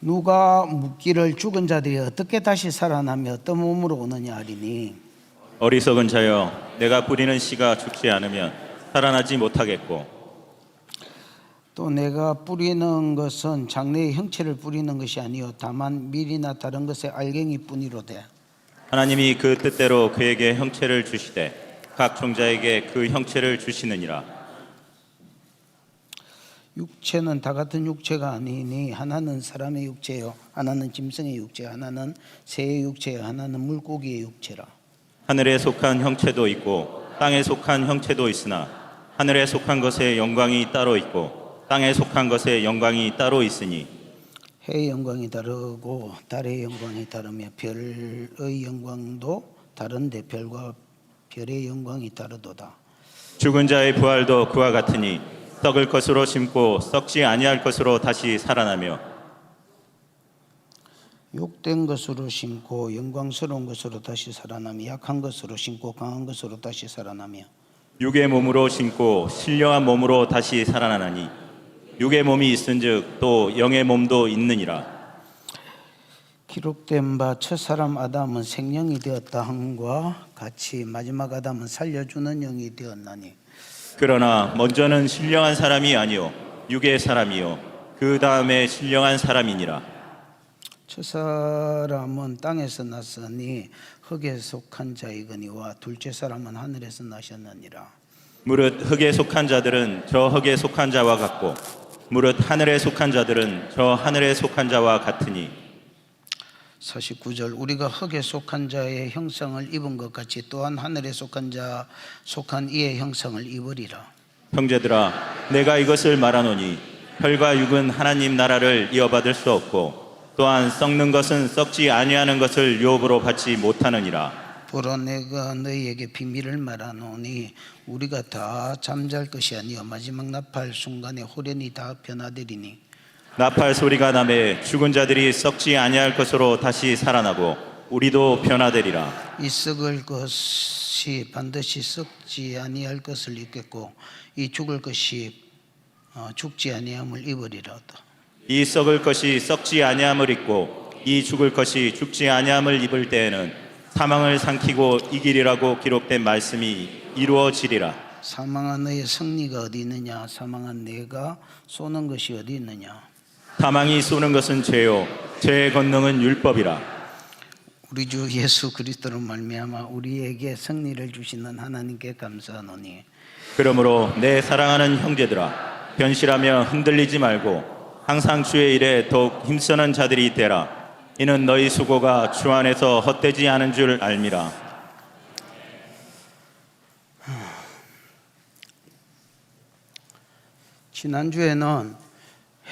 누가 묻기를 죽은 자들이 어떻게 다시 살아나며 어떤 몸으로 오느냐 하리니 어리석은 자여, 내가 뿌리는 씨가 죽지 않으면 살아나지 못하겠고 또 내가 뿌리는 것은 장래의 형체를 뿌리는 것이 아니요 다만 밀이나 다른 것의 알갱이뿐이로되 하나님이 그 뜻대로 그에게 형체를 주시되 각 종자에게 그 형체를 주시느니라. 육체는 다 같은 육체가 아니니 하나는 사람의 육체요 하나는 짐승의 육체 하나는 새의 육체요 하나는 물고기의 육체라. 하늘에 속한 형체도 있고 땅에 속한 형체도 있으나 하늘에 속한 것의 영광이 따로 있고 땅에 속한 것의 영광이 따로 있으니 해의 영광이 다르고 달의 영광이 다르며 별의 영광도 다른데 별과 별의 영광이 다르도다. 죽은 자의 부활도 그와 같으니 썩을 것으로 심고 썩지 아니할 것으로 다시 살아나며 욕된 것으로 심고 영광스러운 것으로 다시 살아나며 약한 것으로 심고 강한 것으로 다시 살아나며 육의 몸으로 심고 신령한 몸으로 다시 살아나니 육의 몸이 있은즉 또 영의 몸도 있느니라. 기록된 바 첫사람 아담은 생명이 되었다 함과 같이 마지막 아담은 살려주는 영이 되었나니 그러나 먼저는 신령한 사람이 아니요 육의 사람이요 그 다음에 신령한 사람이니라. 첫사람은 땅에서 났으니 흙에 속한 자이거니와 둘째 사람은 하늘에서 나셨느니라. 무릇 흙에 속한 자들은 저 흙에 속한 자와 같고 무릇 하늘에 속한 자들은 저 하늘에 속한 자와 같으니 49절 우리가 흙에 속한 자의 형상을 입은 것 같이 또한 하늘에 속한 자 속한 이의 형상을 입으리라. 형제들아, 내가 이것을 말하노니 혈과 육은 하나님 나라를 이어받을 수 없고 또한 썩는 것은 썩지 아니하는 것을 유업으로 받지 못하느니라. 보라 내가 너희에게 비밀을 말하노니 우리가 다 잠잘 것이 아니요 마지막 나팔 순간에 호련히 다 변화되리니 나팔 소리가 나매 죽은 자들이 썩지 아니할 것으로 다시 살아나고 우리도 변화되리라. 이 썩을 것이 반드시 썩지 아니할 것을 입겠고 이 죽을 것이 죽지 아니함을 입으리라. 이 썩을 것이 썩지 아니함을 입고 이 죽을 것이 죽지 아니함을 입을 때에는 사망을 삼키고 이기리라고 기록된 말씀이 이루어지리라. 사망한 너의 승리가 어디 있느냐 사망한 내가 쏘는 것이 어디 있느냐. 사망이 쏘는 것은 죄요 죄의 권능은 율법이라. 우리 주 예수 그리스도로 말미암아 우리에게 승리를 주시는 하나님께 감사하노니 그러므로 내 사랑하는 형제들아 변실하며 흔들리지 말고 항상 주의 일에 더욱 힘쓰는 자들이 되라. 이는 너희 수고가 주 안에서 헛되지 않은 줄 알미라. 지난주에는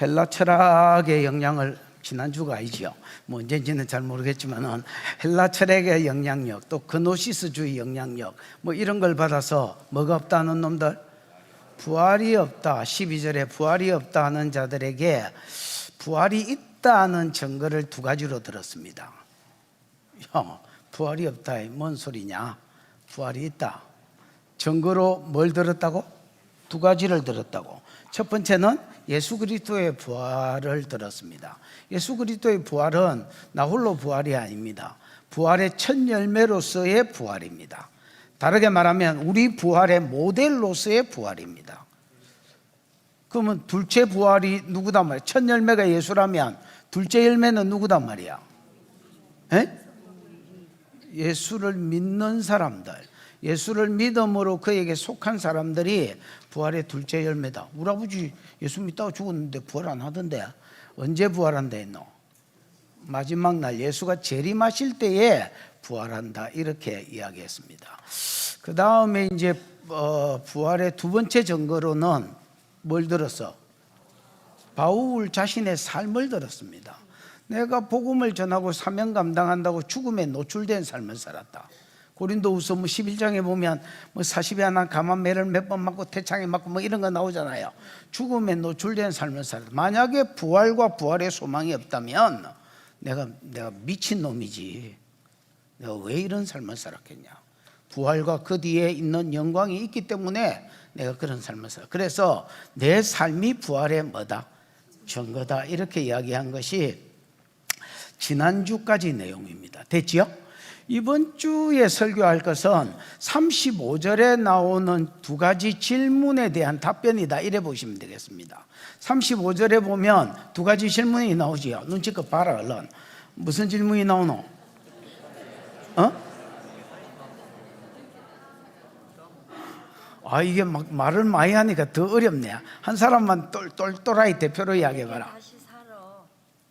헬라 철학의 영향을 지난주가 아니죠. 뭐 언제인지는 잘 모르겠지만은 헬라 철학의 영향력 또 그노시스주의 영향력 뭐 이런 걸 받아서 뭐가 없다는 놈들 부활이 없다 12절에 부활이 없다 하는 자들에게 부활이 있다는 증거를 두 가지로 들었습니다. 부활이 없다 뭔 소리냐. 부활이 있다 증거로 뭘 들었다고? 두 가지를 들었다고. 첫 번째는 예수 그리스도의 부활을 들었습니다. 예수 그리스도의 부활은 나 홀로 부활이 아닙니다. 부활의 첫 열매로서의 부활입니다. 다르게 말하면 우리 부활의 모델로서의 부활입니다. 그러면 둘째 부활이 누구단 말이야? 첫 열매가 예수라면 둘째 열매는 누구단 말이야? 예수를 믿는 사람들, 예수를 믿음으로 그에게 속한 사람들이 부활의 둘째 열매다. 우리 아버지 예수 믿다가 죽었는데 부활 안 하던데 언제 부활한다 했노? 마지막 날 예수가 재림하실 때에 부활한다 이렇게 이야기했습니다. 그 다음에 이제 부활의 두 번째 증거로는 뭘 들었어? 바울 자신의 삶을 들었습니다. 내가 복음을 전하고 사명 감당한다고 죽음에 노출된 삶을 살았다. 고린도후서 11장에 보면 40에 하나 감한 매를 몇 번 맞고 태창에 맞고 뭐 이런 거 나오잖아요. 죽음에 노출된 삶을 살았다. 만약에 부활과 부활의 소망이 없다면 내가 미친 놈이지. 내가 왜 이런 삶을 살았겠냐. 부활과 그 뒤에 있는 영광이 있기 때문에 내가 그런 삶을 살아. 그래서 내 삶이 부활의 뭐다? 증거다. 이렇게 이야기한 것이 지난주까지 내용입니다. 됐지요? 이번 주에 설교할 것은 35절에 나오는 두 가지 질문에 대한 답변이다, 이래 보시면 되겠습니다. 35절에 보면 두 가지 질문이 나오지요. 눈치껏 봐라 얼른. 무슨 질문이 나오노? 이게 막 말을 많이 하니까 더 어렵네. 한 사람만 똘똘똘하이 대표로 이야기해봐라. 다시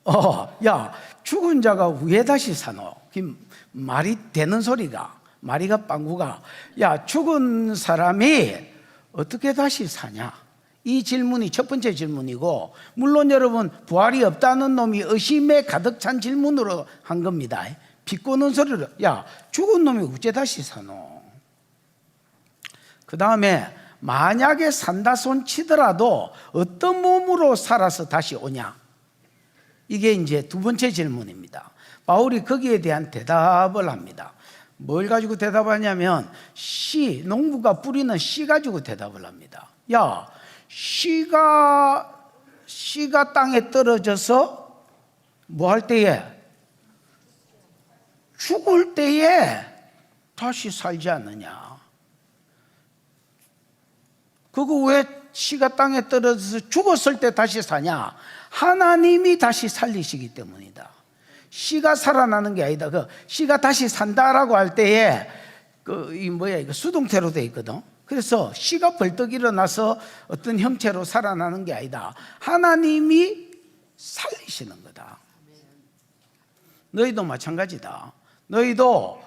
살아. 야, 죽은 자가 왜 다시 사노? 말이 되는 소리가, 말이가 빵구가, 야, 죽은 사람이 어떻게 다시 사냐? 이 질문이 첫 번째 질문이고, 물론 여러분 부활이 없다는 놈이 의심에 가득 찬 질문으로 한 겁니다. 비꼬는 소리로, 야, 죽은 놈이 어째 다시 사노? 그 다음에 만약에 산다 손 치더라도 어떤 몸으로 살아서 다시 오냐? 이게 이제 두 번째 질문입니다. 바울이 거기에 대한 대답을 합니다. 뭘 가지고 대답하냐면 농부가 뿌리는 씨 가지고 대답을 합니다. 야, 씨가 땅에 떨어져서 뭐 할 때에? 죽을 때에 다시 살지 않느냐? 그거 왜 씨가 땅에 떨어져서 죽었을 때 다시 사냐? 하나님이 다시 살리시기 때문이다. 씨가 살아나는 게 아니다. 그 씨가 다시 산다라고 할 때에 이거 수동태로 돼 있거든. 그래서 씨가 벌떡 일어나서 어떤 형체로 살아나는 게 아니다. 하나님이 살리시는 거다. 너희도 마찬가지다. 너희도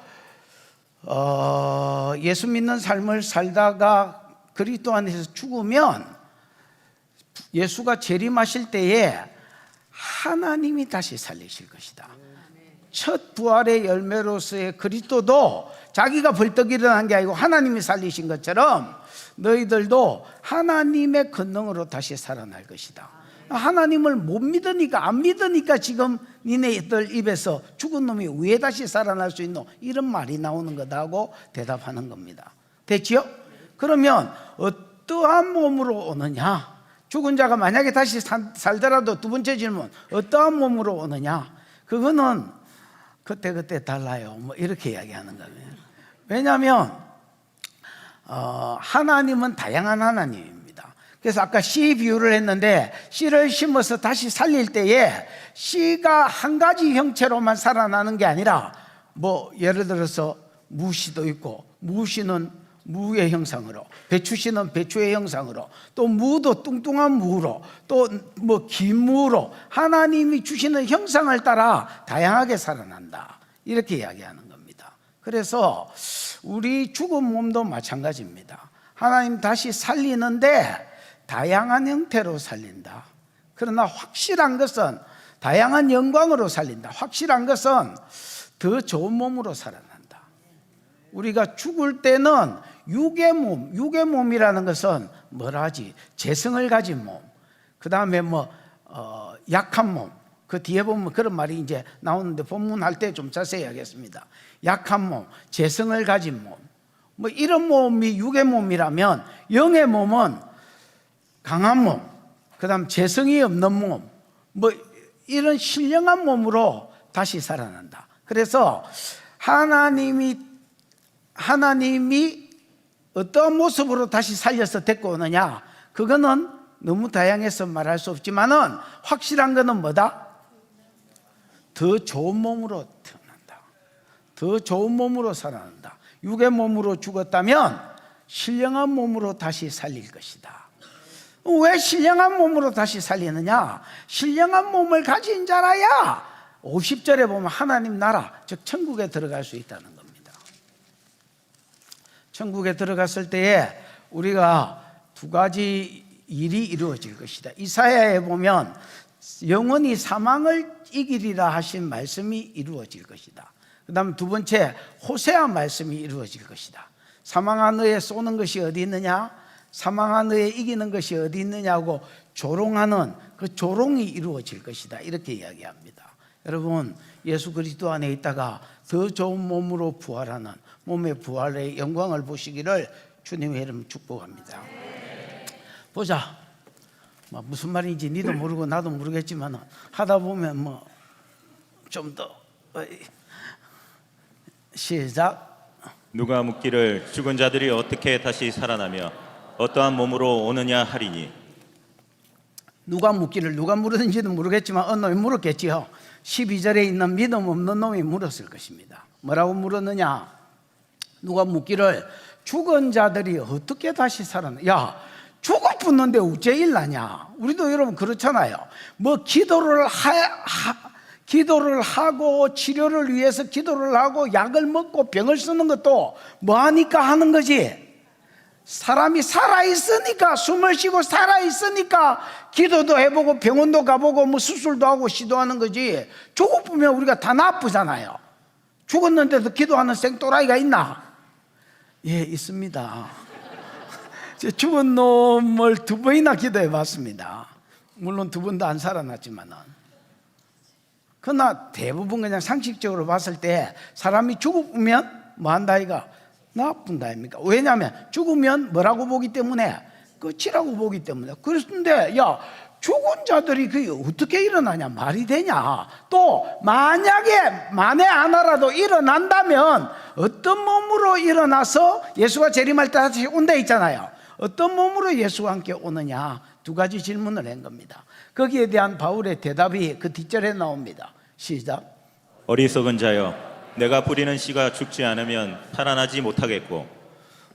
예수 믿는 삶을 살다가 그리스도 안에서 죽으면 예수가 재림하실 때에 하나님이 다시 살리실 것이다. 첫 부활의 열매로서의 그리스도도 자기가 벌떡 일어난 게 아니고 하나님이 살리신 것처럼 너희들도 하나님의 권능으로 다시 살아날 것이다. 하나님을 못 믿으니까, 안 믿으니까 지금 니네들 입에서 죽은 놈이 왜 다시 살아날 수 있노? 이런 말이 나오는 거다고 대답하는 겁니다. 됐지요? 그러면 어떠한 몸으로 오느냐? 죽은 자가 만약에 다시 살더라도 두 번째 질문, 어떠한 몸으로 오느냐? 그거는 그때 달라요. 뭐 이렇게 이야기하는 거예요. 왜냐하면 하나님은 다양한 하나님입니다. 그래서 아까 씨 비유를 했는데, 씨를 심어서 다시 살릴 때에 씨가 한 가지 형체로만 살아나는 게 아니라, 뭐 예를 들어서 무씨도 있고, 무씨는 무의 형상으로, 배추씨는 배추의 형상으로, 또 무도 뚱뚱한 무로, 또 뭐 긴 무로 하나님이 주시는 형상을 따라 다양하게 살아난다, 이렇게 이야기하는 겁니다. 그래서 우리 죽은 몸도 마찬가지입니다. 하나님 다시 살리는데 다양한 형태로 살린다. 그러나 확실한 것은 다양한 영광으로 살린다. 확실한 것은 더 좋은 몸으로 살아난다. 우리가 죽을 때는 육의 몸이라는 것은 뭐라 하지? 재성을 가진 몸, 그 다음에 약한 몸, 그 뒤에 보면 그런 말이 이제 나오는데 본문할 때 좀 자세히 하겠습니다. 약한 몸, 재성을 가진 몸, 뭐 이런 몸이 육의 몸이라면 영의 몸은 강한 몸, 그 다음 재성이 없는 몸, 뭐 이런 신령한 몸으로 다시 살아난다. 그래서 하나님이 어떠한 모습으로 다시 살려서 데리고 오느냐, 그거는 너무 다양해서 말할 수 없지만은 확실한 거는 뭐다? 더 좋은 몸으로 태어난다. 더 좋은 몸으로 살아난다. 육의 몸으로 죽었다면 신령한 몸으로 다시 살릴 것이다. 왜 신령한 몸으로 다시 살리느냐? 신령한 몸을 가진 자라야 50절에 보면 하나님 나라, 즉 천국에 들어갈 수 있다는 겁니다. 천국에 들어갔을 때에 우리가 두 가지 일이 이루어질 것이다. 이사야에 보면 영원히 사망을 이기리라 하신 말씀이 이루어질 것이다. 그 다음 두 번째, 호세아 말씀이 이루어질 것이다. 사망한 너에 쏘는 것이 어디 있느냐? 사망한 너에 이기는 것이 어디 있느냐고 조롱하는 그 조롱이 이루어질 것이다, 이렇게 이야기합니다. 여러분, 예수 그리스도 안에 있다가 더 좋은 몸으로 부활하는 몸의 부활의 영광을 보시기를 주님의 이름 축복합니다. 보자. 무슨 말인지 니도 모르고 나도 모르겠지만 하다 보면 좀 더. 시작. 누가 묻기를 죽은 자들이 어떻게 다시 살아나며 어떠한 몸으로 오느냐 하리니 누가 묻기를 누가 물었는지는 모르겠지만 어느 놈이 물었겠지요. 12절에 있는 믿음 없는 놈이 물었을 것입니다. 뭐라고 물었느냐? 누가 묻기를 죽은 자들이 어떻게 다시 살아나? 야, 죽었는데 어째 일나냐? 우리도 여러분 그렇잖아요. 뭐 기도를 하고 치료를 위해서 기도를 하고 약을 먹고 병을 쓰는 것도 뭐 하니까 하는 거지? 사람이 살아있으니까, 숨을 쉬고 살아있으니까 기도도 해보고 병원도 가보고 뭐 수술도 하고 시도하는 거지. 죽어보면 우리가 다 나쁘잖아요. 죽었는데도 기도하는 생또라이가 있나? 예, 있습니다. 죽은 놈을 2번이나 기도해 봤습니다. 물론 2번도 안 살아났지만은. 그러나 대부분 그냥 상식적으로 봤을 때 사람이 죽으면 뭐 한다 이가 나쁜다 아닙니까? 왜냐하면 죽으면 뭐라고 보기 때문에 끝이라고 보기 때문에. 그런데 야, 죽은 자들이 그게 어떻게 일어나냐? 말이 되냐? 또 만에 하나라도 일어난다면 어떤 몸으로 일어나서 예수가 재림할 때 다시 온다 있잖아요. 어떤 몸으로 예수와 함께 오느냐? 2가지 질문을 한 겁니다. 거기에 대한 바울의 대답이 그 뒷절에 나옵니다. 시작. 어리석은 자여 내가 뿌리는 씨가 죽지 않으면 살아나지 못하겠고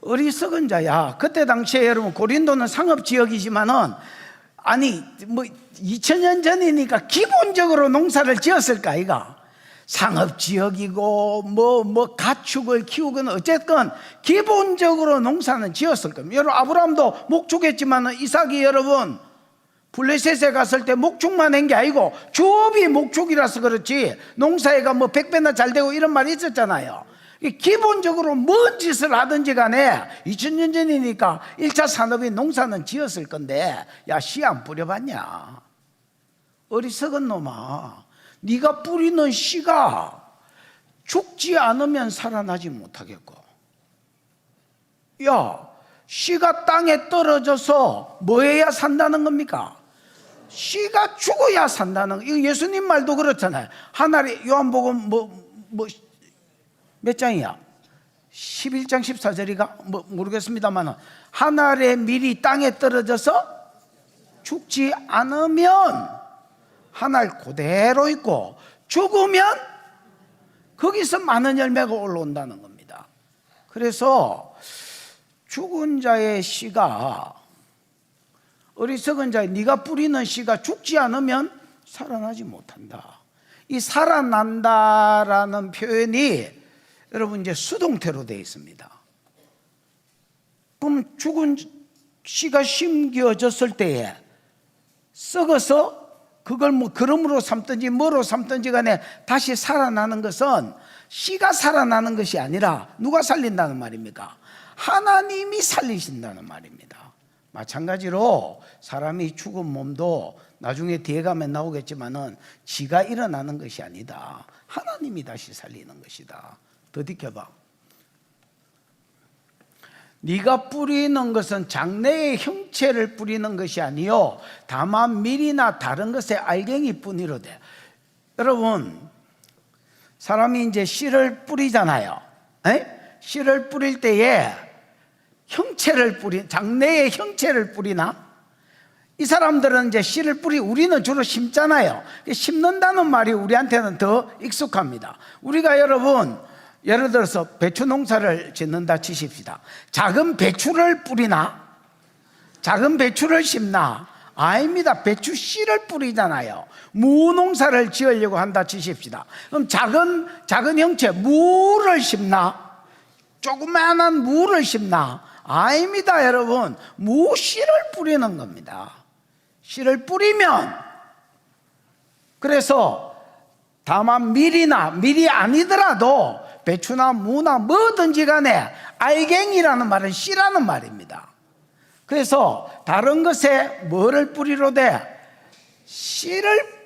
어리석은 자야. 그때 당시에 여러분 고린도는 상업지역이지만은 아니 뭐 2000년 전이니까 기본적으로 농사를 지었을까 이가. 상업지역이고 뭐 가축을 키우건 어쨌건 기본적으로 농사는 지었을 겁니다. 여러분 아브라함도 목축했지만은 이삭이 여러분 블레셋에 갔을 때 목축만 한 게 아니고 주업이 목축이라서 그렇지 농사에가 뭐 100배나 잘 되고 이런 말이 있었잖아요. 기본적으로 뭔 짓을 하든지 간에 2000년 전이니까 1차 산업인 농사는 지었을 건데 야, 씨 안 뿌려봤냐? 어리석은 놈아, 네가 뿌리는 씨가 죽지 않으면 살아나지 못하겠고, 야, 씨가 땅에 떨어져서 뭐 해야 산다는 겁니까? 씨가 죽어야 산다는 거. 이거 예수님 말도 그렇잖아요. 하나리 요한복음 몇 장이야? 11장 14절이가 모르겠습니다만 한 알의 밀이 땅에 떨어져서 죽지 않으면 한 알 그대로 있고 죽으면 거기서 많은 열매가 올라온다는 겁니다. 그래서 죽은 자의 씨가, 어리석은 자의 네가 뿌리는 씨가 죽지 않으면 살아나지 못한다. 이 살아난다라는 표현이 여러분 이제 수동태로 되어 있습니다. 그럼 죽은 씨가 심겨졌을 때에 썩어서 그걸 뭐 그름으로 삼든지 뭐로 삼든지 간에 다시 살아나는 것은 씨가 살아나는 것이 아니라 누가 살린다는 말입니까? 하나님이 살리신다는 말입니다. 마찬가지로 사람이 죽은 몸도 나중에 뒤에 가면 나오겠지만은 지가 일어나는 것이 아니다. 하나님이 다시 살리는 것이다. 더 지켜봐. 네가 뿌리는 것은 장래의 형체를 뿌리는 것이 아니요 다만 밀이나 다른 것의 알갱이 뿐이로되. 여러분, 사람이 이제 씨를 뿌리잖아요. 씨를 뿌릴 때에 장래의 형체를 뿌리나? 이 사람들은 이제 씨를 우리는 주로 심잖아요. 심는다는 말이 우리한테는 더 익숙합니다. 우리가 여러분, 예를 들어서 배추 농사를 짓는다 치십시다. 작은 배추를 뿌리나? 작은 배추를 심나? 아닙니다. 배추 씨를 뿌리잖아요. 무 농사를 지으려고 한다 치십시다. 그럼 작은 형체 무를 심나? 조그마한 무를 심나? 아닙니다. 여러분, 무 씨를 뿌리는 겁니다. 씨를 뿌리면, 그래서 다만 밀이 아니더라도 배추나 무나 뭐든지 간에 알갱이라는 말은 씨라는 말입니다. 그래서 다른 것에 뭐를 뿌리로되? 씨를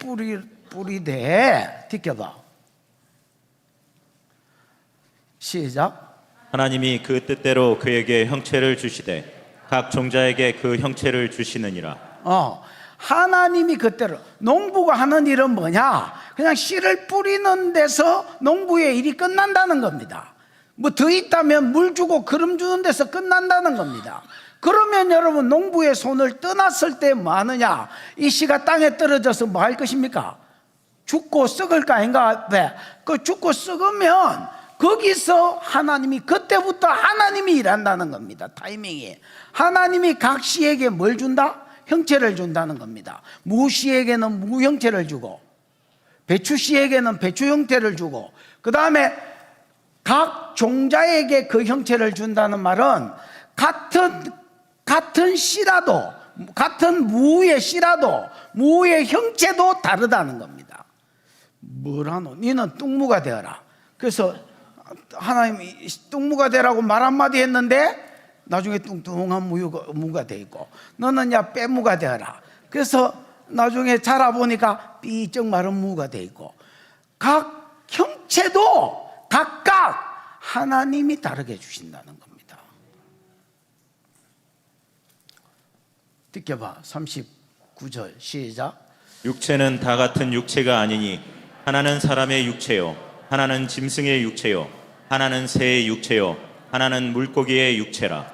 뿌리되. 지켜봐. 시작. 하나님이 그 뜻대로 그에게 형체를 주시되 각 종자에게 그 형체를 주시느니라. 하나님이 그때로 농부가 하는 일은 뭐냐? 그냥 씨를 뿌리는 데서 농부의 일이 끝난다는 겁니다. 뭐 더 있다면 물 주고 거름 주는 데서 끝난다는 겁니다. 그러면 여러분 농부의 손을 떠났을 때 뭐 하느냐? 이 씨가 땅에 떨어져서 뭐 할 것입니까? 죽고 썩을 거 아닌가? 왜? 그 죽고 썩으면 거기서 하나님이, 그때부터 하나님이 일한다는 겁니다. 타이밍이. 하나님이 각 씨에게 뭘 준다? 형체를 준다는 겁니다. 무 씨에게는 무 형체를 주고, 배추 씨에게는 배추 형태를 주고, 그 다음에 각 종자에게 그 형체를 준다는 말은 같은 씨라도, 같은 무의 씨라도 무의 형체도 다르다는 겁니다. 뭐라노? 너는 뚱무가 되어라. 그래서 하나님이 뚱무가 되라고 말 한마디 했는데 나중에 뚱뚱한 무가 돼 있고, 너는 야 빼무가 되어라. 그래서 나중에 자라보니까 삐쩍 마른 무가 돼 있고, 각 형체도 각각 하나님이 다르게 주신다는 겁니다. 듣겨봐. 39절 시작. 육체는 다 같은 육체가 아니니 하나는 사람의 육체요, 하나는 짐승의 육체요, 하나는 새의 육체요, 하나는 물고기의 육체라.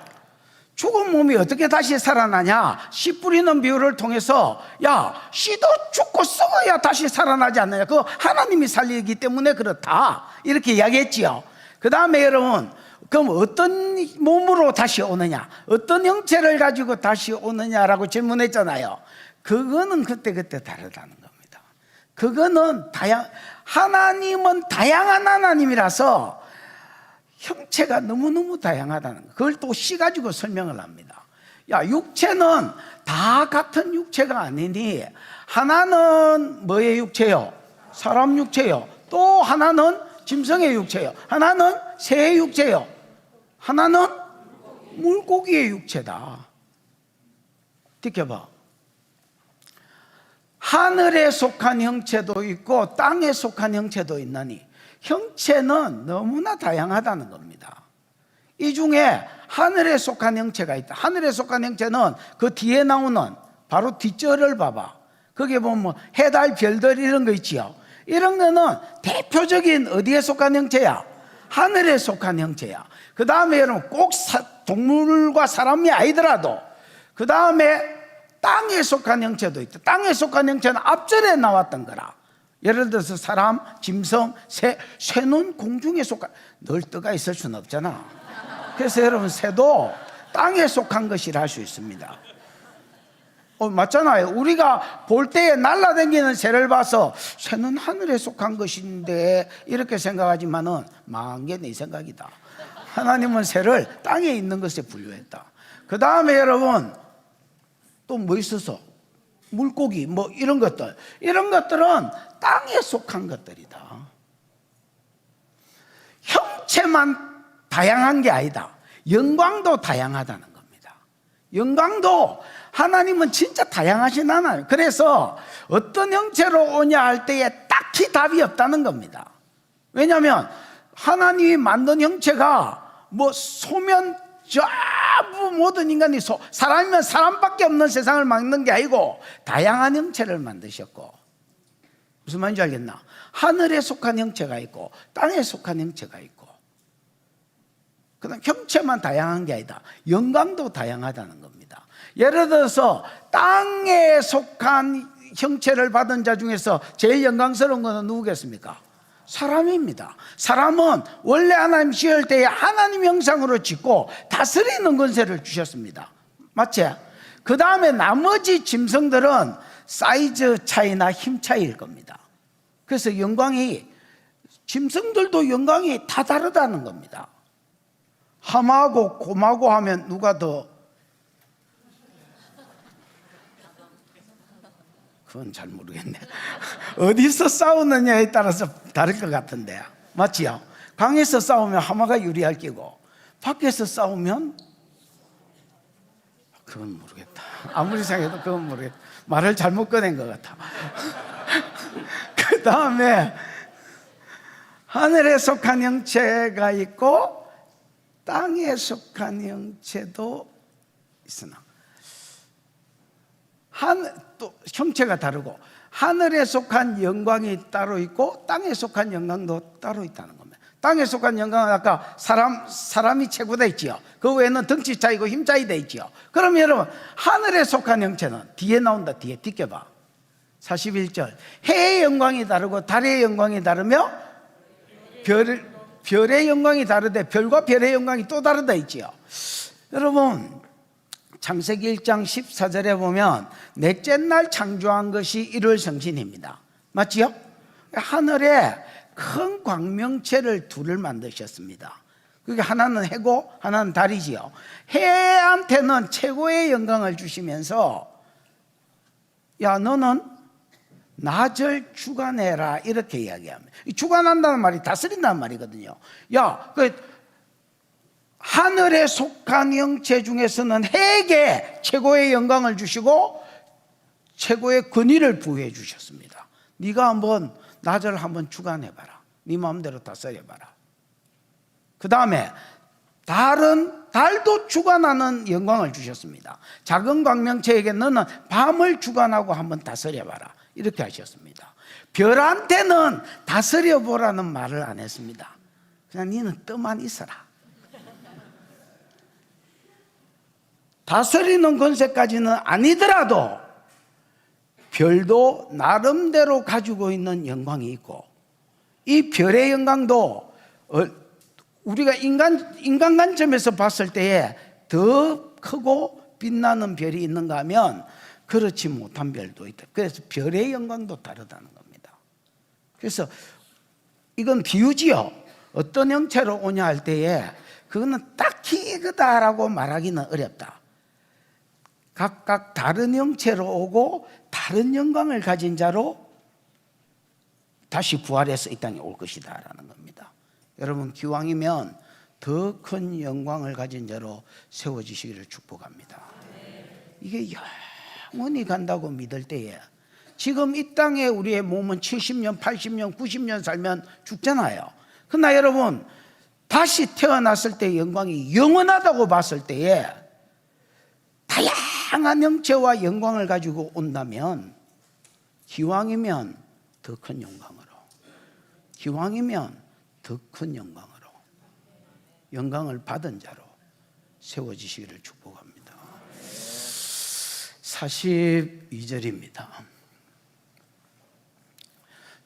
죽은 몸이 어떻게 다시 살아나냐? 씨 뿌리는 비유를 통해서, 야, 씨도 죽고 썩어야 다시 살아나지 않느냐? 그거 하나님이 살리기 때문에 그렇다, 이렇게 이야기했지요. 그 다음에 여러분, 그럼 어떤 몸으로 다시 오느냐? 어떤 형체를 가지고 다시 오느냐라고 질문했잖아요. 그거는 그때그때 다르다는 겁니다. 그거는 하나님은 다양한 하나님이라서 형체가 너무너무 다양하다는 거. 그걸 또 씨 가지고 설명을 합니다. 야, 육체는 다 같은 육체가 아니니, 하나는 뭐의 육체요? 사람 육체요. 또 하나는 짐승의 육체요. 하나는 새의 육체요. 하나는 물고기의 육체다. 지켜봐. 하늘에 속한 형체도 있고 땅에 속한 형체도 있나니 형체는 너무나 다양하다는 겁니다. 이 중에 하늘에 속한 형체가 있다. 하늘에 속한 형체는 그 뒤에 나오는 바로 뒷절을 봐봐. 거기에 보면 뭐 해, 달, 별들 이런 거 있지요. 이런 거는 대표적인 어디에 속한 형체야? 하늘에 속한 형체야. 그 다음에 여러분 꼭 동물과 사람이 아니더라도 그 다음에 땅에 속한 형체도 있다. 땅에 속한 형체는 앞절에 나왔던 거라. 예를 들어서 사람, 짐승, 새는 공중에 속한, 늘 떠가 있을 수는 없잖아. 그래서 여러분 새도 땅에 속한 것이라 할 수 있습니다. 맞잖아요. 우리가 볼 때에 날아다니는 새를 봐서 새는 하늘에 속한 것인데 이렇게 생각하지만은 망개 네 생각이다. 하나님은 새를 땅에 있는 것에 분류했다. 그 다음에 여러분 또 뭐 있어서 물고기 뭐 이런 것들은 땅에 속한 것들이다. 형체만 다양한 게 아니다. 영광도 다양하다는 겁니다. 영광도 하나님은 진짜 다양하신 하나님. 그래서 어떤 형체로 오냐 할 때에 딱히 답이 없다는 겁니다. 왜냐하면 하나님이 만든 형체가 뭐 소면 전부 모든 인간이 사람이면 사람밖에 없는 세상을 만든 게 아니고 다양한 형체를 만드셨고, 무슨 말인지 알겠나? 하늘에 속한 형체가 있고 땅에 속한 형체가 있고, 그다음 형체만 다양한 게 아니다. 영광도 다양하다는 겁니다. 예를 들어서 땅에 속한 형체를 받은 자 중에서 제일 영광스러운 것은 누구겠습니까? 사람입니다. 사람은 원래 하나님 지을 때에 하나님 형상으로 짓고 다스리는 권세를 주셨습니다. 맞지? 그 다음에 나머지 짐승들은 사이즈 차이나 힘 차이일 겁니다. 그래서 영광이, 짐승들도 영광이 다 다르다는 겁니다. 함하고 곰하고 하면 누가 더? 그건 잘 모르겠네. 어디서 싸우느냐에 따라서 다를 것 같은데, 맞지요? 강에서 싸우면 하마가 유리할 끼고 밖에서 싸우면 그건 모르겠다. 아무리 생각해도 그건 모르겠다. 말을 잘못 꺼낸 것 같아. 그 다음에 하늘에 속한 형체가 있고 땅에 속한 형체도 있으나 또 형체가 다르고 하늘에 속한 영광이 따로 있고 땅에 속한 영광도 따로 있다는 겁니다. 땅에 속한 영광은 아까 사람이 최고다 있지요. 그 외에는 덩치 차이고 힘 차이 돼 있지요. 그럼 여러분 하늘에 속한 형체는 뒤에 나온다. 뒤에 뒷겨봐 41절 해의 영광이 다르고 달의 영광이 다르며 별의 영광이 다르되 별과 별의 영광이 또 다르다 있지요. 여러분 창세기 1장 14절에 보면 넷째 날 창조한 것이 일월성신입니다. 맞지요? 하늘에 큰 광명체를 둘을 만드셨습니다. 그게 하나는 해고 하나는 달이지요. 해한테는 최고의 영광을 주시면서 야 너는 낮을 주관해라 이렇게 이야기합니다. 주관한다는 말이 다스린다는 말이거든요. 야 하늘에 속한 형체 중에서는 해에게 최고의 영광을 주시고 최고의 권위를 부여해 주셨습니다. 네가 한번 낮을 한번 주관해봐라. 네 마음대로 다스려봐라. 그 다음에 달도 주관하는 영광을 주셨습니다. 작은 광명체에게 너는 밤을 주관하고 한번 다스려봐라 이렇게 하셨습니다. 별한테는 다스려보라는 말을 안 했습니다. 그냥 너는 떠만 있어라. 다스리는 권세까지는 아니더라도 별도 나름대로 가지고 있는 영광이 있고 이 별의 영광도 우리가 인간 관점에서 봤을 때에 더 크고 빛나는 별이 있는가 하면 그렇지 못한 별도 있다. 그래서 별의 영광도 다르다는 겁니다. 그래서 이건 비유지요. 어떤 형체로 오냐 할 때에 그거는 딱히 이거다라고 말하기는 어렵다. 각각 다른 형체로 오고 다른 영광을 가진 자로 다시 부활해서 이 땅에 올 것이다 라는 겁니다. 여러분 기왕이면 더 큰 영광을 가진 자로 세워지시기를 축복합니다. 이게 영원히 간다고 믿을 때에 지금 이 땅에 우리의 몸은 70년, 80년, 90년 살면 죽잖아요. 그러나 여러분 다시 태어났을 때 영광이 영원하다고 봤을 때에 다양한 형체와 영광을 가지고 온다면 기왕이면 더 큰 영광으로, 기왕이면 더 큰 영광으로 영광을 받은 자로 세워지시기를 축복합니다. 42절입니다.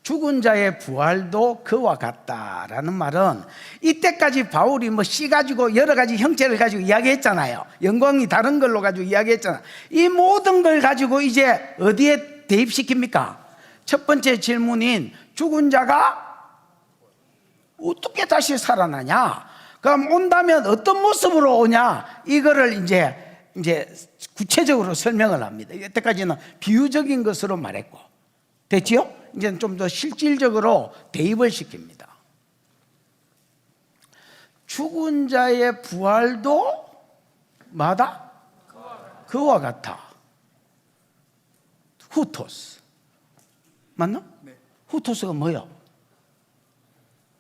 죽은 자의 부활도 그와 같다라는 말은 이때까지 바울이 씨 가지고 여러 가지 형체를 가지고 이야기했잖아요. 영광이 다른 걸로 가지고 이야기했잖아요. 이 모든 걸 가지고 이제 어디에 대입시킵니까? 첫 번째 질문인 죽은 자가 어떻게 다시 살아나냐? 그럼 온다면 어떤 모습으로 오냐? 이거를 이제 구체적으로 설명을 합니다. 이때까지는 비유적인 것으로 말했고, 됐지요? 이제는 좀 더 실질적으로 대입을 시킵니다. 죽은 자의 부활도 마다 그와 같아. 후토스 맞나? 네. 후토스가 뭐야?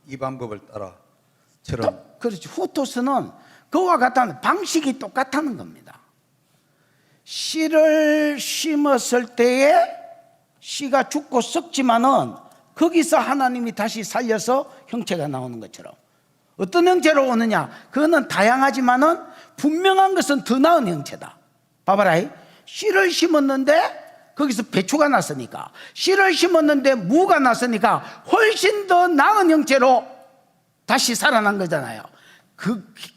이 방법을 따라처럼. 그렇지. 후토스는 그와 같다는 방식이 똑같다는 겁니다. 씨를 심었을 때에 씨가 죽고 썩지만은 거기서 하나님이 다시 살려서 형체가 나오는 것처럼 어떤 형체로 오느냐? 그거는 다양하지만은 분명한 것은 더 나은 형체다. 봐봐라. 씨를 심었는데 거기서 배추가 났으니까, 씨를 심었는데 무가 났으니까 훨씬 더 나은 형체로 다시 살아난 거잖아요.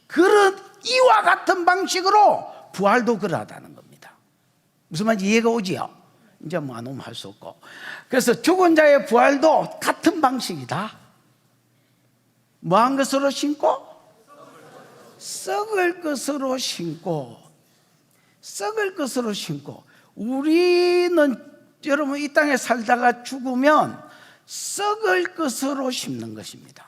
그런 이와 같은 방식으로 부활도 그러하다는 겁니다. 무슨 말인지 이해가 오지요? 이제 뭐 안 오면 할 수 없고. 그래서 죽은 자의 부활도 같은 방식이다. 뭐한 것으로 심고? 썩을 것으로 심고. 썩을 것으로 심고. 우리는 여러분 이 땅에 살다가 죽으면 썩을 것으로 심는 것입니다.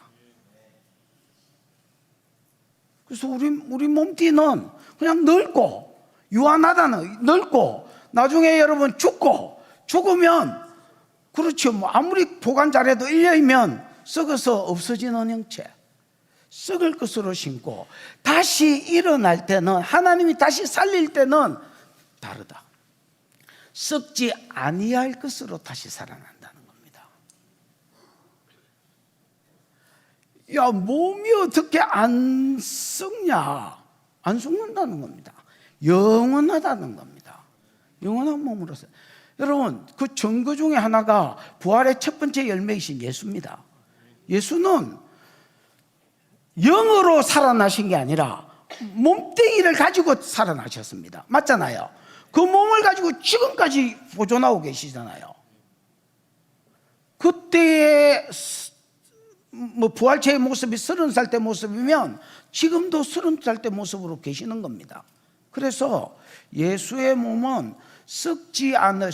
그래서 우리 몸띠는 그냥 늙고 유한하다는, 늙고 나중에 여러분 죽으면 그렇죠. 뭐 아무리 보관 잘해도 1년이면 썩어서 없어지는 형체. 썩을 것으로 심고 다시 일어날 때는, 하나님이 다시 살릴 때는 다르다. 썩지 아니할 것으로 다시 살아난다는 겁니다. 야, 몸이 어떻게 안 썩냐? 안 썩는다는 겁니다. 영원하다는 겁니다. 영원한 몸으로서. 여러분, 그 증거 중에 하나가 부활의 첫 번째 열매이신 예수입니다. 예수는 영으로 살아나신 게 아니라 몸뚱이를 가지고 살아나셨습니다. 맞잖아요. 그 몸을 가지고 지금까지 보존하고 계시잖아요. 그때의 부활체의 모습이 30살 때 모습이면 지금도 30살 때 모습으로 계시는 겁니다. 그래서 예수의 몸은 썩지 않을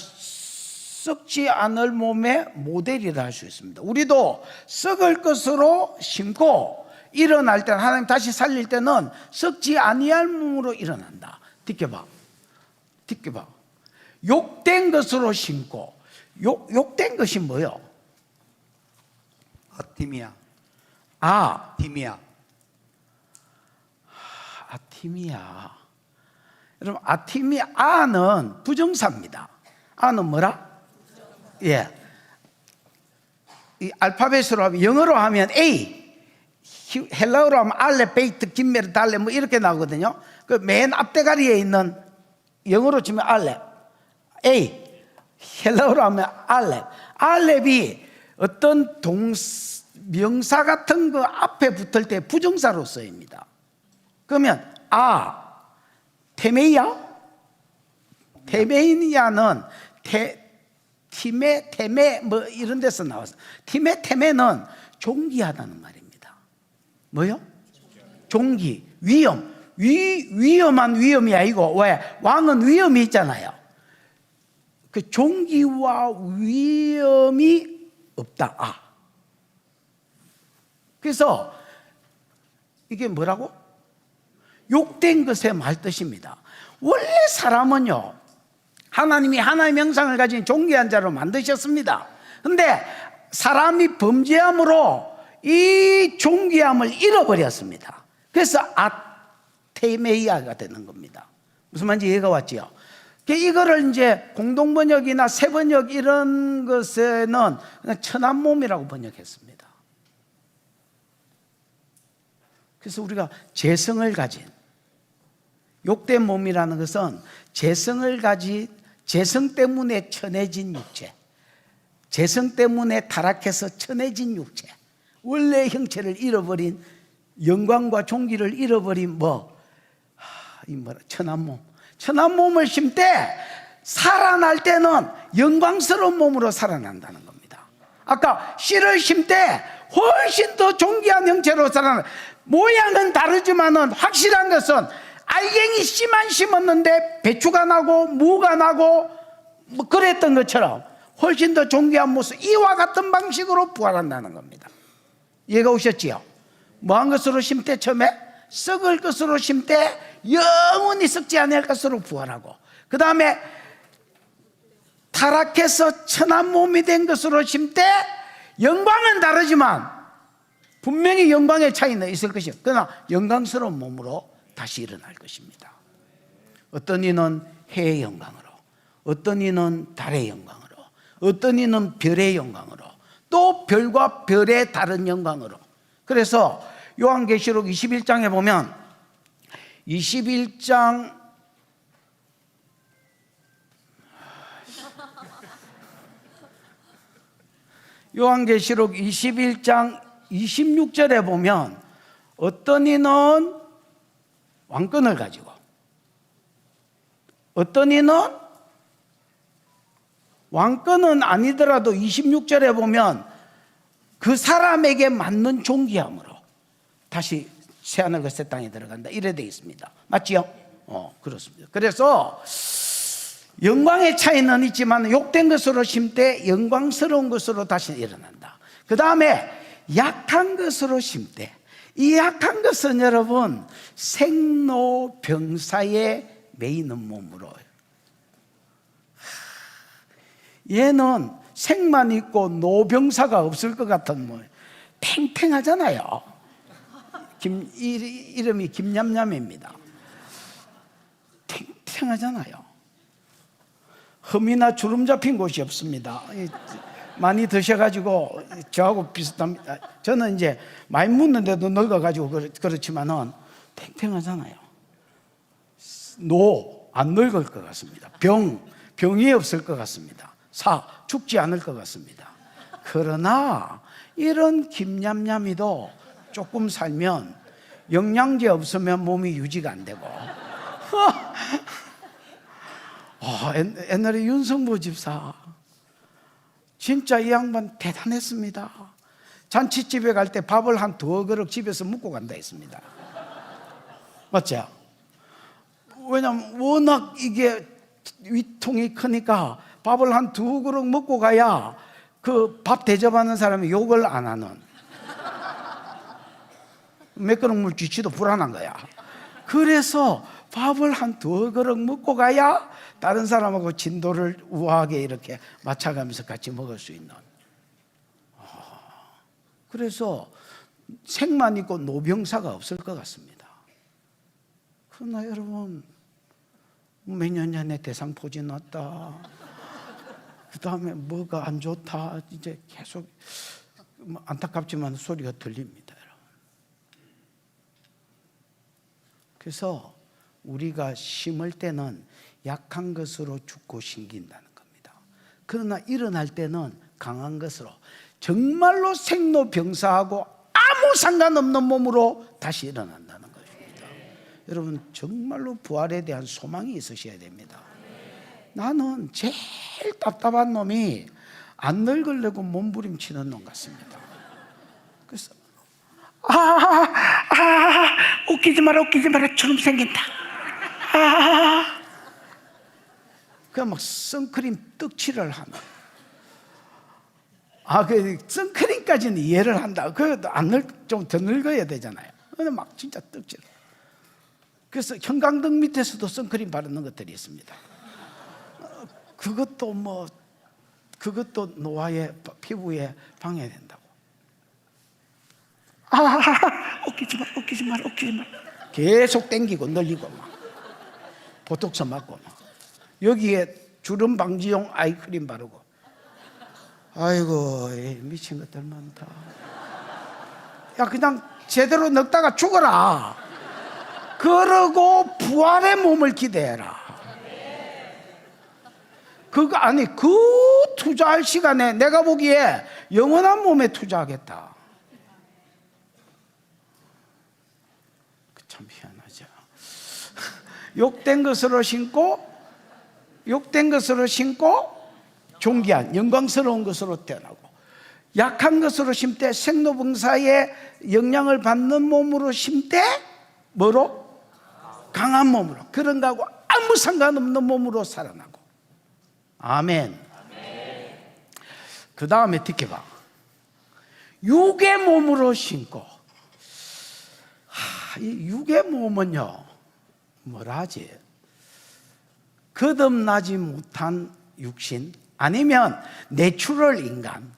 몸의 모델이라 할 수 있습니다. 우리도 썩을 것으로 심고 일어날 때는, 하나님 다시 살릴 때는 썩지 아니할 몸으로 일어난다. 듣겨봐. 욕된 것으로 심고, 욕된 것이 뭐요? 아티미아. 아티미아. 여러분, 아는 부정사입니다. 아는 뭐라? 예. 이 알파벳으로 하면, 영어로 하면 A, 헬라어로 하면 알레, 베이트, 김메르, 달레 뭐 이렇게 나오거든요. 그 맨 앞대가리에 있는, 영어로 치면 알렙, A, 헬라어로 하면 알렙. 알렙이 어떤 명사 같은 거 앞에 붙을 때 부정사로 쓰입니다. 그러면 테메이야는 테메 뭐 이런 데서 나왔어. 테메는 존귀하다는 말입니다. 뭐요? 존귀, 위험한 위험이 아니고, 왜? 왕은 위험이 있잖아요. 그 존귀와 위험이 없다. 그래서 이게 뭐라고? 욕된 것의 말뜻입니다. 원래 사람은요, 하나님이 하나님의 형상을 가진 존귀한 자로 만드셨습니다. 근데 사람이 범죄함으로 이 존귀함을 잃어버렸습니다. 그래서 아테메이아가 되는 겁니다. 무슨 말인지 이해가 왔지요? 이거를 이제 공동번역이나 새번역 이런 것에는 그냥 천한 몸이라고 번역했습니다. 그래서 우리가 재성을 가진, 욕된 몸이라는 것은 재성을 가진, 재성 때문에 천해진 육체, 재성 때문에 타락해서 천해진 육체, 원래의 형체를 잃어버린, 영광과 존귀를 잃어버린 천한 몸. 천한 몸을 심때 살아날 때는 영광스러운 몸으로 살아난다는 겁니다. 아까 씨를 심때 훨씬 더 존귀한 형체로 살아나. 모양은 다르지만은 확실한 것은 알갱이 씨만 심었는데 배추가 나고 무가 나고 뭐 그랬던 것처럼 훨씬 더 존귀한 모습, 이와 같은 방식으로 부활한다는 겁니다. 이해가 오셨지요? 뭐한 것으로 심때 처음에 썩을 것으로 심때 영원히 썩지 아니할 것으로 부활하고, 그 다음에 타락해서 천한 몸이 된 것으로 심때 영광은 다르지만 분명히 영광의 차이는 있을 것이요, 그러나 영광스러운 몸으로 다시 일어날 것입니다. 어떤 이는 해의 영광으로, 어떤 이는 달의 영광으로, 어떤 이는 별의 영광으로, 또 별과 별의 다른 영광으로. 그래서 요한계시록 21장에 보면 21장 요한계시록 21장 26절에 보면 어떤 이는 왕권을 가지고, 어떤 이는 왕권은 아니더라도 26절에 보면 그 사람에게 맞는 존귀함으로 다시 새하늘과 새 땅에 들어간다, 이래 되어 있습니다. 맞지요? 그렇습니다. 그래서 영광의 차이는 있지만 욕된 것으로 심때 영광스러운 것으로 다시 일어난다. 그 다음에 약한 것으로 심때, 이 약한 것은 여러분 생로병사에 매이는 몸으로, 얘는 생만 있고 노병사가 없을 것 같은 몸, 탱탱하잖아요. 이름이 김냠냠입니다. 탱탱하잖아요. 흠이나 주름 잡힌 곳이 없습니다. 많이 드셔가지고 저하고 비슷합니다. 저는 이제 많이 묻는데도 늙어가지고 그렇지만은 팽팽하잖아요. 안 늙을 것 같습니다. 병이 없을 것 같습니다. 죽지 않을 것 같습니다. 그러나 이런 김냠냠이도 조금 살면 영양제 없으면 몸이 유지가 안 되고 옛날에 윤성보 집사 진짜 이 양반 대단했습니다. 잔치집에 갈 때 밥을 한 2그릇 집에서 먹고 간다 했습니다. 맞죠? 왜냐면 워낙 이게 위통이 크니까 밥을 한 2그릇 먹고 가야 그 밥 대접하는 사람이 욕을 안 하는. 몇 그릇 물지도 불안한 거야. 그래서 밥을 한 2그릇 먹고 가야 다른 사람하고 진도를 우아하게 이렇게 맞춰가면서 같이 먹을 수 있는. 그래서 색만 있고 노병사가 없을 것 같습니다. 그러나 여러분, 몇 년 전에 대상포지 났다, 그 다음에 뭐가 안 좋다, 이제 계속 안타깝지만 소리가 들립니다, 여러분. 그래서 우리가 심을 때는 약한 것으로 죽고 심긴다는 겁니다. 그러나 일어날 때는 강한 것으로, 정말로 생로병사하고 아무 상관없는 몸으로 다시 일어난다는 것입니다. 여러분, 정말로 부활에 대한 소망이 있으셔야 됩니다. 나는 제일 답답한 놈이 안 늙으려고 몸부림치는 놈 같습니다. 그래서 웃기지 마라 처럼 생긴다. 그냥 막 선크림 떡칠을 하는. 그 선크림까지는 이해를 한다. 좀 더 늙어야 되잖아요. 근데 막 진짜 떡칠. 그래서 형광등 밑에서도 선크림 바르는 것들이 있습니다. 그것도 노화의 피부에 방해된다고. 웃기지 마라. 계속 땡기고 늘리고 막 보톡스 맞고 막 여기에 주름 방지용 아이크림 바르고. 아이고, 미친 것들 많다. 야, 그냥 제대로 늙다가 죽어라. 그러고 부활의 몸을 기대해라. 그 투자할 시간에 내가 보기에 영원한 몸에 투자하겠다. 참 희한하죠. 욕된 것으로 심고 존귀한 영광스러운 것으로 태어나고, 약한 것으로 심되 생로병사의 영향을 받는 몸으로 심되 뭐로? 강한 몸으로. 그런 거하고 아무 상관없는 몸으로 살아나고. 아멘. 그 다음에 어떻게 봐? 육의 몸으로 심고. 이 육의 몸은요, 뭐라 하지? 거듭나지 못한 육신, 아니면 내추럴 인간,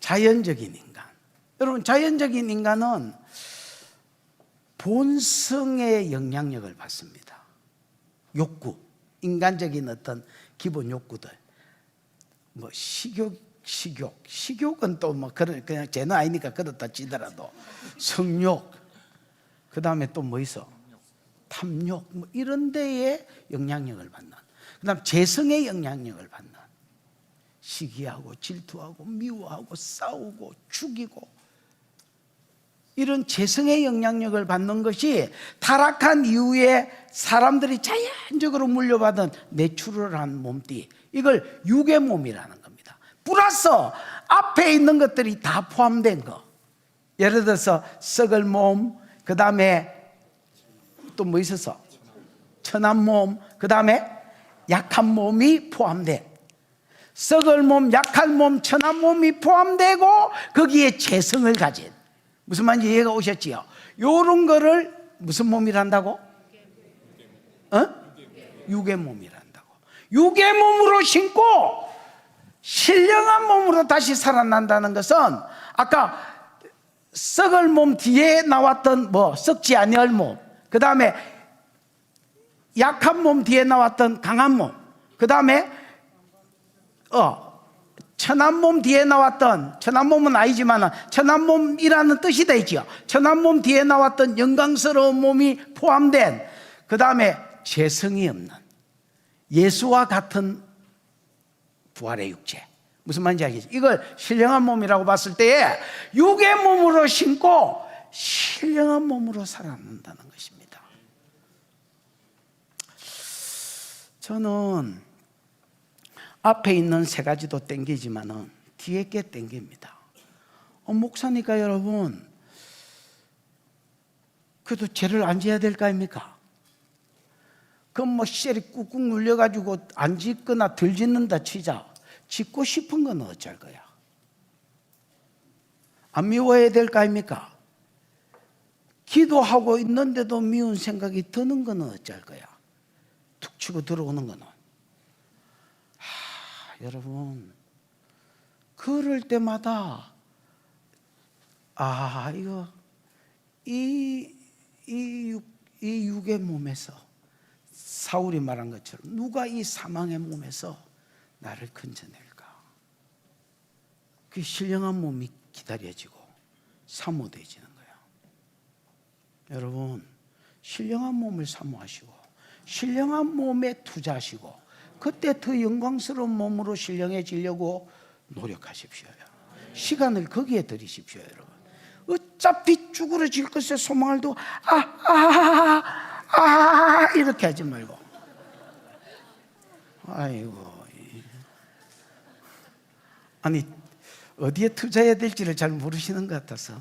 자연적인 인간. 여러분, 자연적인 인간은 본성의 영향력을 받습니다. 욕구, 인간적인 어떤 기본 욕구들, 뭐 식욕은 또 뭐 그냥 죄는 아니니까 그렇다 치더라도 성욕, 그 다음에 또 뭐 있어? 탐욕, 뭐 이런 데에 영향력을 받는, 그 다음 재성의 영향력을 받는, 시기하고 질투하고 미워하고 싸우고 죽이고, 이런 재성의 영향력을 받는 것이 타락한 이후에 사람들이 자연적으로 물려받은 내추럴한 몸띠, 이걸 육의 몸이라는 겁니다. 플러스 앞에 있는 것들이 다 포함된 거. 예를 들어서 썩을 몸, 그 다음에 또 뭐 있었어? 천한 몸, 그 다음에 약한 몸이 포함된, 썩을 몸, 약한 몸, 천한 몸이 포함되고 거기에 재성을 가진, 무슨 말인지 이해가 오셨지요? 요런 거를 무슨 몸이란다고? 육의 몸이란다고. 육의 몸으로 심고 신령한 몸으로 다시 살아난다는 것은, 아까 썩을 몸 뒤에 나왔던 썩지 아니할 몸, 그 다음에 약한 몸 뒤에 나왔던 강한 몸, 그 다음에 천한 몸 뒤에 나왔던, 천한 몸은 아니지만 천한 몸이라는 뜻이 되지요. 천한 몸 뒤에 나왔던 영광스러운 몸이 포함된, 그 다음에 죄성이 없는 예수와 같은 부활의 육체. 무슨 말인지 알겠죠? 이걸 신령한 몸이라고 봤을 때에 육의 몸으로 신고 신령한 몸으로 살아난다는 것입니다. 저는 앞에 있는 세 가지도 땡기지만은 뒤에 게 땡깁니다. 목사니까 여러분, 그래도 죄를 안 지어야 될 거 아닙니까? 그럼 뭐 셀이 꾹꾹 눌려가지고 안 짓거나 덜 짓는다 치자. 짓고 싶은 건 어쩔 거야? 안 미워야 될 거 아닙니까? 기도하고 있는데도 미운 생각이 드는 건 어쩔 거야? 툭 치고 들어오는 거는. 여러분, 그럴 때마다 이거 이 육의 몸에서, 사울이 말한 것처럼 누가 이 사망의 몸에서 나를 건져낼까? 그 신령한 몸이 기다려지고 사모되어지는 거예요. 여러분, 신령한 몸을 사모하시고 신령한 몸에 투자하시고 그때 더 영광스러운 몸으로 신령해지려고 노력하십시오. 시간을 거기에 들이십시오. 여러분, 어차피 쭈그러질 것에 소망을 두고 이렇게 하지 말고, 아이고, 아니 어디에 투자해야 될지를 잘 모르시는 것 같아서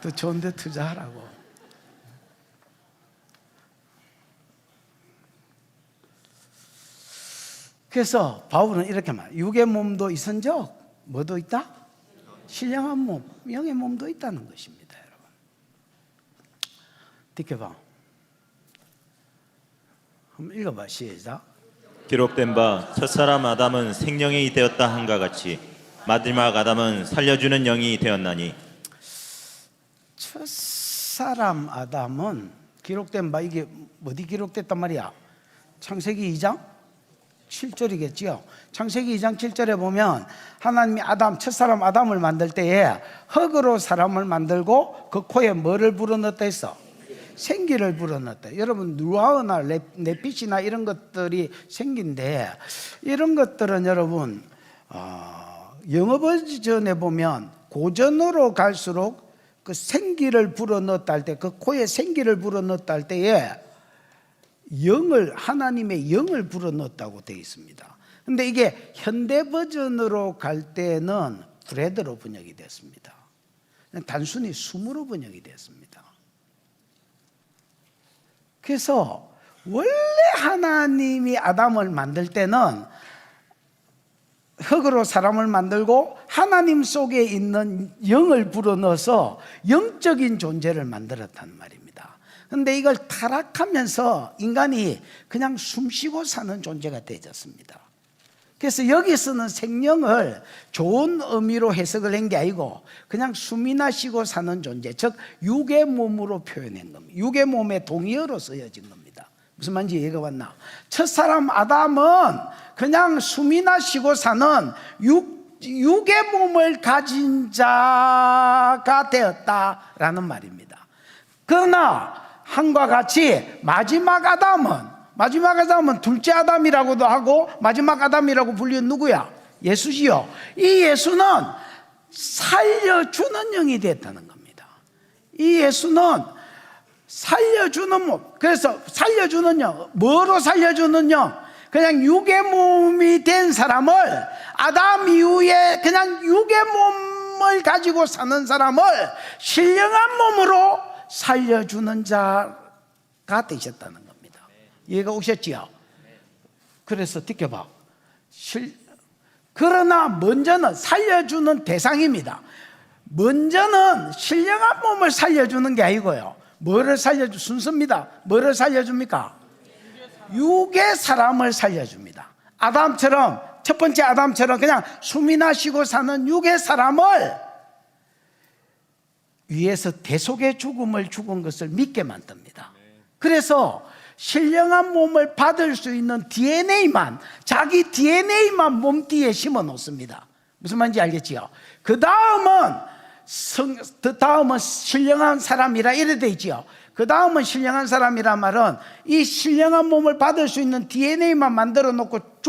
더 좋은 데 투자하라고. 그래서 바울은 이렇게 말해요. 육의 몸도 있은즉 뭐도 있다? 신령한 몸, 영의 몸도 있다는 것입니다. 여러분, 느껴봐. 한번 읽어봐. 시작. 기록된 바 첫사람 아담은 생명이 되었다 한가 같이 마지막 아담은 살려주는 영이 되었나니. 첫사람 아담은 기록된 바, 이게 어디 기록됐단 말이야? 창세기 2장 7절이겠지요. 창세기 2장 7절에 보면 하나님이 첫사람 아담을 만들 때에 흙으로 사람을 만들고 그 코에 뭐를 불어넣었다 했어? 생기를 불어넣었다. 여러분, 누아나 네핏이나 이런 것들이 생긴데, 이런 것들은 여러분 영어 버전에 보면 고전으로 갈수록 그 생기를 불어넣었다 할 때, 그 코에 생기를 불어넣었다 할 때에 하나님의 영을 불어넣었다고 되어 있습니다. 근데 이게 현대 버전으로 갈 때는 브레드로 번역이 됐습니다. 단순히 숨으로 번역이 됐습니다. 그래서 원래 하나님이 아담을 만들 때는 흙으로 사람을 만들고 하나님 속에 있는 영을 불어넣어서 영적인 존재를 만들었단 말입니다. 그런데 이걸 타락하면서 인간이 그냥 숨쉬고 사는 존재가 되어졌습니다. 그래서 여기서는 생명을 좋은 의미로 해석을 한 게 아니고 그냥 숨이나 쉬고 사는 존재, 즉 육의 몸으로 표현한 겁니다. 육의 몸의 동의어로 쓰여진 겁니다. 무슨 말인지 이해가 왔나? 첫사람 아담은 그냥 숨이나 쉬고 사는 육의 몸을 가진 자가 되었다라는 말입니다. 그러나 한과 같이 마지막 아담은 둘째 아담이라고도 하고 마지막 아담이라고 불리는 누구야? 예수지요. 이 예수는 살려주는 영이 됐다는 겁니다. 이 예수는 살려주는 몸. 그래서 살려주는 영, 뭐로 살려주는 영? 그냥 육의 몸이 된 사람을, 아담 이후에 그냥 육의 몸을 가지고 사는 사람을 신령한 몸으로 살려주는 자가 되셨다는 겁니다. 이해가 오셨지요? 그래서 느껴봐. 그러나 먼저는 살려주는 대상입니다. 먼저는 신령한 몸을 살려주는 게 아니고요. 뭐를 순서입니다. 뭐를 살려줍니까? 육의 사람을 살려줍니다. 아담처럼, 첫 번째 아담처럼 그냥 숨이나 쉬고 사는 육의 사람을 위에서 대속의 죽음을 죽은 것을 믿게 만듭니다. 그래서 신령한 몸을 받을 수 있는 DNA만, 자기 DNA만 몸띠에 심어 놓습니다. 무슨 말인지 알겠지요? 그 다음은 신령한 사람이라 이래 돼 있지요. 그 다음은 신령한 사람이란 말은 이 신령한 몸을 받을 수 있는 DNA만 만들어 놓고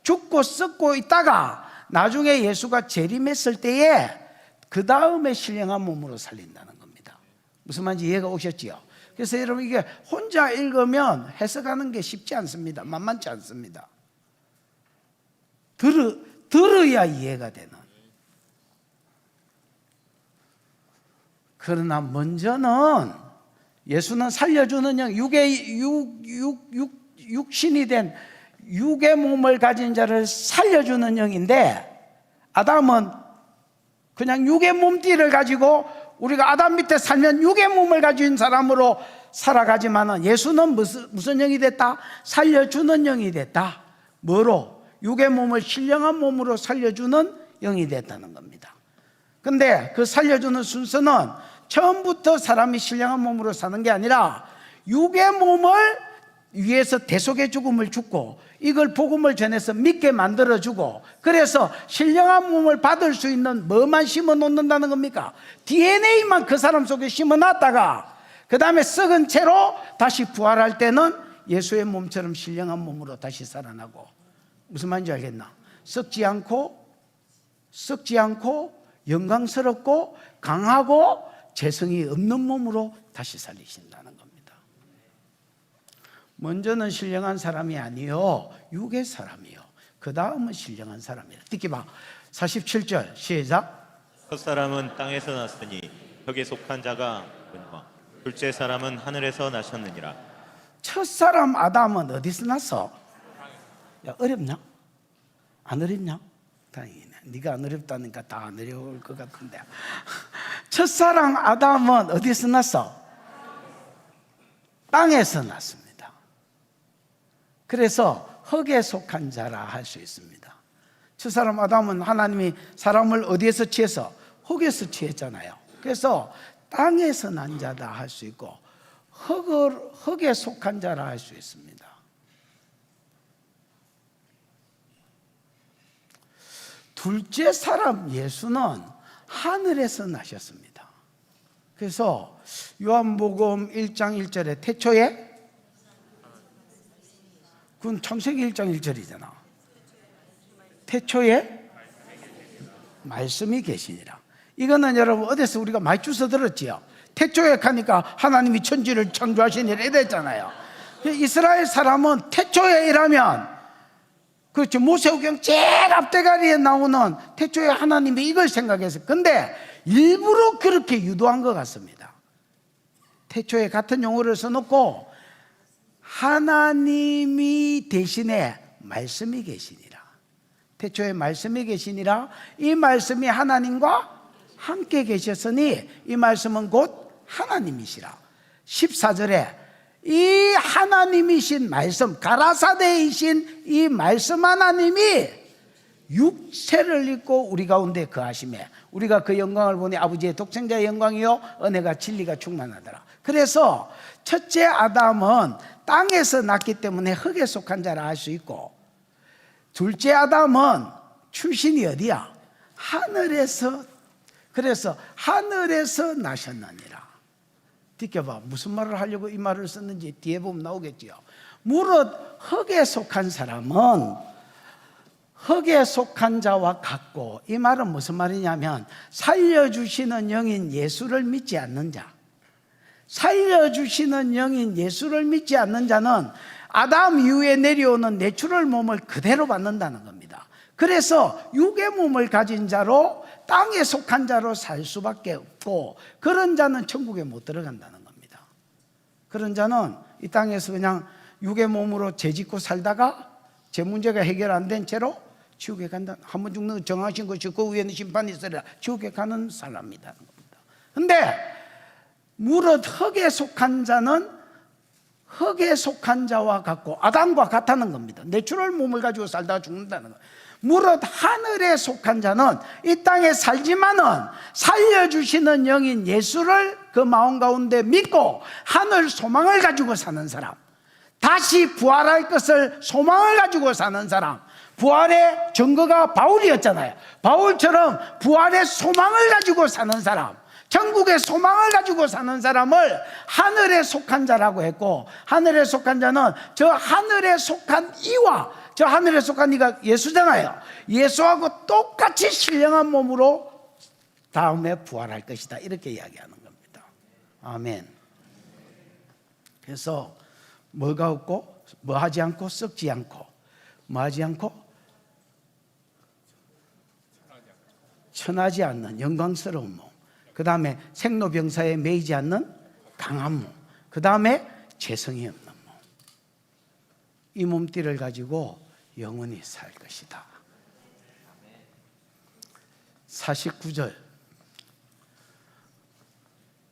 죽고 썩고 있다가 나중에 예수가 재림했을 때에 그 다음에 신령한 몸으로 살린다는 겁니다. 무슨 말인지 이해가 오셨지요? 그래서 여러분, 이게 혼자 읽으면 해석하는 게 쉽지 않습니다. 만만치 않습니다. 들어야 이해가 되는. 그러나 먼저는 예수는 살려주는 영, 육신이 된 육의 몸을 가진 자를 살려주는 영인데, 아담은 그냥 육의 몸띠를 가지고 우리가 아담 밑에 살면 육의 몸을 가진 사람으로 살아가지만은 예수는 무슨 영이 됐다? 살려주는 영이 됐다. 뭐로? 육의 몸을 신령한 몸으로 살려주는 영이 됐다는 겁니다. 근데 그 살려주는 순서는 처음부터 사람이 신령한 몸으로 사는 게 아니라 육의 몸을 위해서 대속의 죽음을 죽고 이걸 복음을 전해서 믿게 만들어주고, 그래서 신령한 몸을 받을 수 있는 뭐만 심어 놓는다는 겁니까? DNA만 그 사람 속에 심어 놨다가 그 다음에 썩은 채로 다시 부활할 때는 예수의 몸처럼 신령한 몸으로 다시 살아나고, 무슨 말인지 알겠나? 썩지 않고 영광스럽고 강하고 재성이 없는 몸으로 다시 살리신다는 겁니다. 먼저는 신령한 사람이 아니요, 육의 사람이요. 그 다음은 신령한 사람이라. 듣기 봐. 47절 시작. 첫 사람은 땅에서 났으니 흙에 속한 자가 은과 둘째 사람은 하늘에서 나셨느니라. 첫 사람 아담은 어디서 났어? 야, 어렵냐? 안 어렵냐? 다행이네. 네가 안 어렵다니까 다 안 어려울 것 같은데. 첫 사람 아담은 어디서 났어? 땅에서 났습니다. 그래서 흙에 속한 자라 할 수 있습니다. 첫 사람 아담은 하나님이 사람을 어디에서 취해서? 흙에서 취했잖아요. 그래서 땅에서 난 자다 할 수 있고 흙에 속한 자라 할 수 있습니다. 둘째 사람 예수는 하늘에서 나셨습니다. 그래서 요한복음 1장 1절에 태초에, 그건 창세기 1장 1절이잖아. 태초에 말씀이 계시니라. 이거는 여러분 어디서 우리가 많이 주워 들었지요. 태초에 가니까 하나님이 천지를 창조하시니라 이랬잖아요. 이스라엘 사람은 태초에 이라면, 그렇죠, 모세오경 제일 앞대가리에 나오는 태초에 하나님이 이걸 생각해서, 근데 일부러 그렇게 유도한 것 같습니다. 태초에 같은 용어를 써놓고 하나님이 대신에 말씀이 계시니라. 태초에 말씀이 계시니라. 이 말씀이 하나님과 함께 계셨으니 이 말씀은 곧 하나님이시라. 14절에 이 하나님이신 말씀, 가라사대이신 이 말씀 하나님이 육체를 입고 우리 가운데 거하시매 우리가 그 영광을 보니 아버지의 독생자의 영광이요 은혜가 진리가 충만하더라. 그래서 첫째 아담은 땅에서 났기 때문에 흙에 속한 자라 할 수 있고, 둘째 아담은 출신이 어디야? 하늘에서. 그래서 하늘에서 나셨느니라. 느껴봐. 무슨 말을 하려고 이 말을 썼는지 뒤에 보면 나오겠지요. 무릇 흙에 속한 사람은 흙에 속한 자와 같고, 이 말은 무슨 말이냐면 살려주시는 영인 예수를 믿지 않는 자, 살려주시는 영인 예수를 믿지 않는 자는 아담 이후에 내려오는 내추럴 몸을 그대로 받는다는 겁니다. 그래서 육의 몸을 가진 자로 땅에 속한 자로 살 수밖에 없고, 그런 자는 천국에 못 들어간다는 겁니다. 그런 자는 이 땅에서 그냥 육의 몸으로 죄짓고 살다가 제 문제가 해결 안 된 채로 지옥에 간다. 한 번 죽는 정하신 것이 그 위에는 심판이 있으리라. 지옥에 가는 사람이라는 겁니다. 근데 무릇 흙에 속한 자는 흙에 속한 자와 같고 아담과 같다는 겁니다. 내추럴 몸을 가지고 살다가 죽는다는 거예요. 무릇 하늘에 속한 자는 이 땅에 살지만은 살려주시는 영인 예수를 그 마음 가운데 믿고 하늘 소망을 가지고 사는 사람, 다시 부활할 것을 소망을 가지고 사는 사람, 부활의 증거가 바울이었잖아요. 바울처럼 부활의 소망을 가지고 사는 사람, 천국의 소망을 가지고 사는 사람을 하늘에 속한 자라고 했고, 하늘에 속한 자는 저 하늘에 속한 이와, 저 하늘에 속한 이가 예수잖아요. 예수하고 똑같이 신령한 몸으로 다음에 부활할 것이다, 이렇게 이야기하는 겁니다. 아멘. 그래서 뭐가 없고, 뭐 하지 않고, 썩지 않고, 뭐 하지 않고, 천하지 않는 영광스러운 몸, 그 다음에 생로병사에 매이지 않는 강한 몸, 그 다음에 죄성이 없는 몸, 이 몸띠를 가지고 영원히 살 것이다. 49절,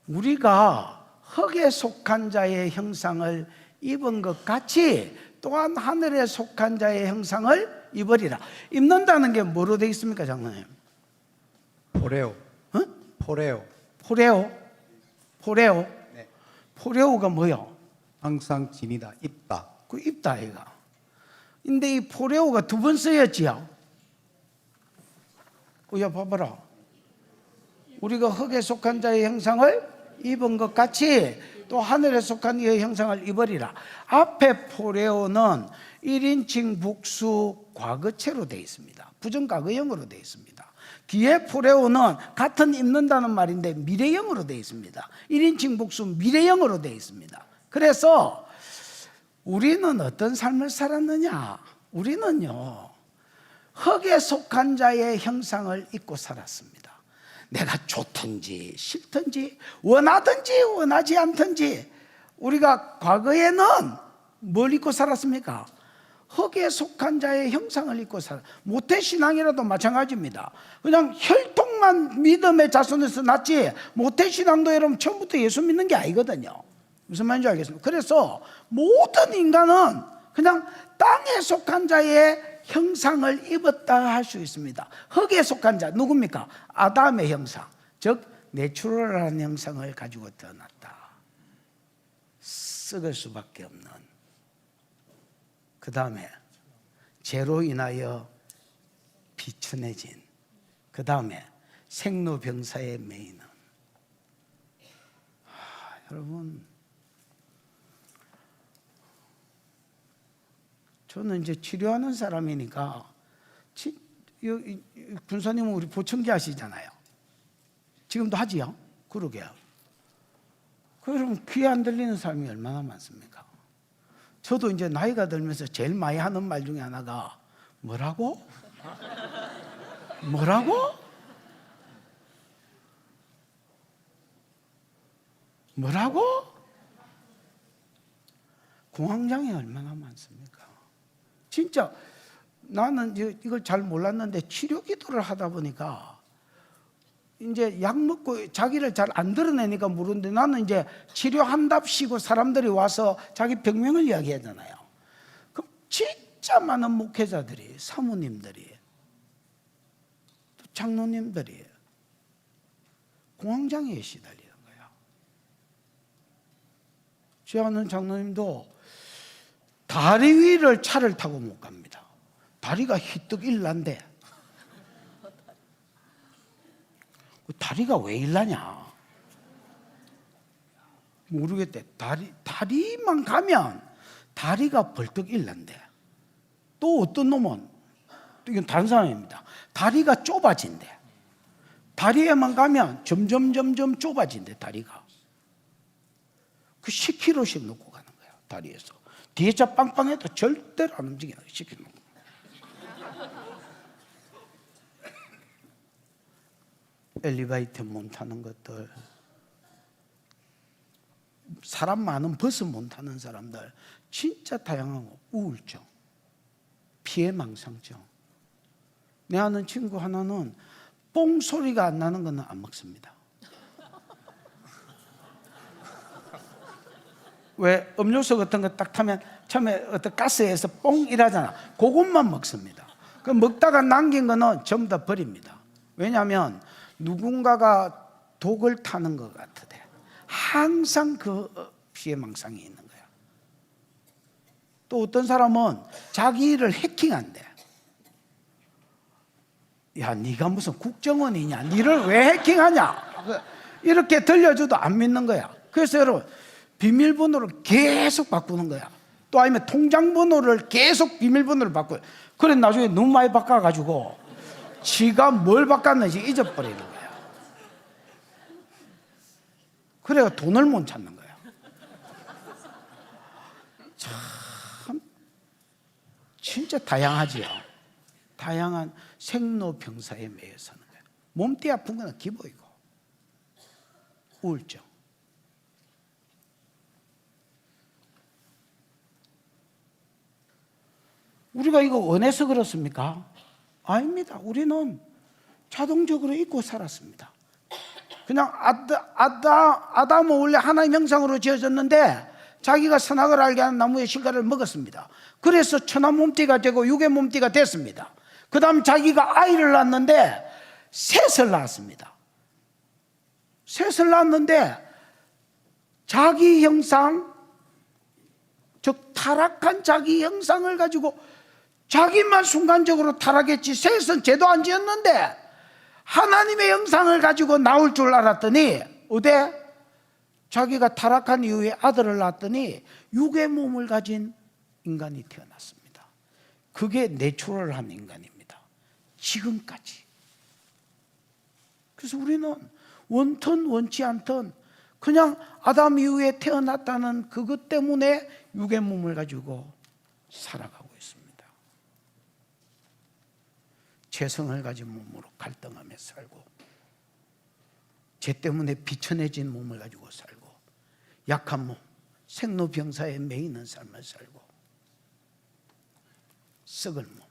우리가 흙에 속한 자의 형상을 입은 것 같이 또한 하늘에 속한 자의 형상을 입으리라. 입는다는 게 뭐로 되어 있습니까, 장로님? 포레오. 어? 포레오. 포레오? 포레오? 네. 포레오가 뭐요? 항상 지니다. 입다. 그 입다 이가. 근데 이 포레오가 두 번 쓰였지요. 야 봐봐라. 우리가 흙에 속한 자의 형상을 입은 것 같이 또 하늘에 속한 이의 형상을 입으리라. 앞에 포레오는 1인칭 복수 과거체로 되어 있습니다. 부정과거형으로 되어 있습니다. 뒤에 포레오는 같은 입는다는 말인데 미래형으로 되어 있습니다. 1인칭 복수 미래형으로 되어 있습니다. 그래서 우리는 어떤 삶을 살았느냐? 우리는요, 흙에 속한 자의 형상을 입고 살았습니다. 내가 좋든지 싫든지 원하든지 원하지 않든지 우리가 과거에는 뭘 입고 살았습니까? 흙에 속한 자의 형상을 입고 살아. 모태신앙이라도 마찬가지입니다. 그냥 혈통만 믿음의 자손에서 났지 모태신앙도 여러분 처음부터 예수 믿는 게 아니거든요. 무슨 말인지 알겠습니까? 그래서 모든 인간은 그냥 땅에 속한 자의 형상을 입었다 할 수 있습니다. 흙에 속한 자 누굽니까? 아담의 형상, 즉 내추럴한 형상을 가지고 태어났다. 썩을 수밖에 없는, 그 다음에 죄로 인하여 비천해진, 그 다음에 생로병사에 매이는. 여러분, 저는 이제 치료하는 사람이니까, 군사님은 우리 보청기 하시잖아요. 지금도 하지요? 그러게요. 그럼 귀에 안 들리는 사람이 얼마나 많습니까? 저도 이제 나이가 들면서 제일 많이 하는 말 중에 하나가 뭐라고? 뭐라고? 뭐라고? 공황장애 얼마나 많습니까? 진짜 나는 이걸 잘 몰랐는데 치료 기도를 하다 보니까 이제 약 먹고 자기를 잘 안 드러내니까 모르는데, 나는 이제 치료한답시고 사람들이 와서 자기 병명을 이야기하잖아요. 그럼 진짜 많은 목회자들이, 사모님들이, 또 장로님들이 공황장애에 시달리는 거예요. 제 아는 장로님도 다리 위를 차를 타고 못 갑니다. 다리가 희뜩 일난데, 다리가 왜 일나냐 모르겠대. 다리만 가면 다리가 벌떡 일난대. 또 어떤 놈은, 이건 다른 사람입니다, 다리가 좁아진대. 다리에만 가면 점점 좁아진대. 다리가 그 10kg씩 놓고 가는 거야. 다리에서 뒤에 차 빵빵해도 절대로 안 움직여. 10kg. 엘리베이터 못 타는 것들, 사람 많은 버스 못 타는 사람들, 진짜 다양하고, 우울증, 피해망상증. 내 아는 친구 하나는 뽕 소리가 안 나는 거는 안 먹습니다. 왜 음료수 같은 거 딱 타면 처음에 어떤 가스에서 뽕 이라잖아. 그것만 먹습니다. 그 먹다가 남긴 거는 전부 다 버립니다. 왜냐하면 누군가가 독을 타는 것 같으대. 항상 그 피해망상이 있는 거야. 또 어떤 사람은 자기 일을 해킹한대. 야, 네가 무슨 국정원이냐? 니를 왜 해킹하냐? 이렇게 들려줘도 안 믿는 거야. 그래서 여러분, 비밀번호를 계속 바꾸는 거야. 또 아니면 통장번호를 계속 비밀번호를 바꿔요. 그래 나중에 너무 많이 바꿔가지고 지가 뭘 바꿨는지 잊어버리는 거야. 그래야 돈을 못 찾는 거야. 참 진짜 다양하지요. 다양한 생로병사에 매여 사는 거야. 몸띠 아픈 거는 기보이고 우울증. 우리가 이거 원해서 그렇습니까? 아닙니다. 우리는 자동적으로 잊고 살았습니다. 그냥 아담은 원래 하나님 형상으로 지어졌는데 자기가 선악을 알게 하는 나무의 실과를 먹었습니다. 그래서 천한 몸띠가 되고 육의 몸띠가 됐습니다. 그 다음 자기가 아이를 낳았는데 셋을 낳았습니다. 셋을 낳았는데 자기 형상, 즉 타락한 자기 형상을 가지고 자기만 순간적으로 타락했지 셋은 죄도 안 지었는데 하나님의 형상을 가지고 나올 줄 알았더니 어때? 자기가 타락한 이후에 아들을 낳았더니 육의 몸을 가진 인간이 태어났습니다. 그게 내추럴한 인간입니다. 지금까지. 그래서 우리는 원턴 원치 않던 그냥 아담 이후에 태어났다는 그것 때문에 육의 몸을 가지고 살아가고 있습니다. 죄성을 가진 몸으로 갈등하며 살고 죄 때문에 비천해진 몸을 가지고 살고 약한 몸, 생로병사에 매이는 삶을 살고 썩을 몸,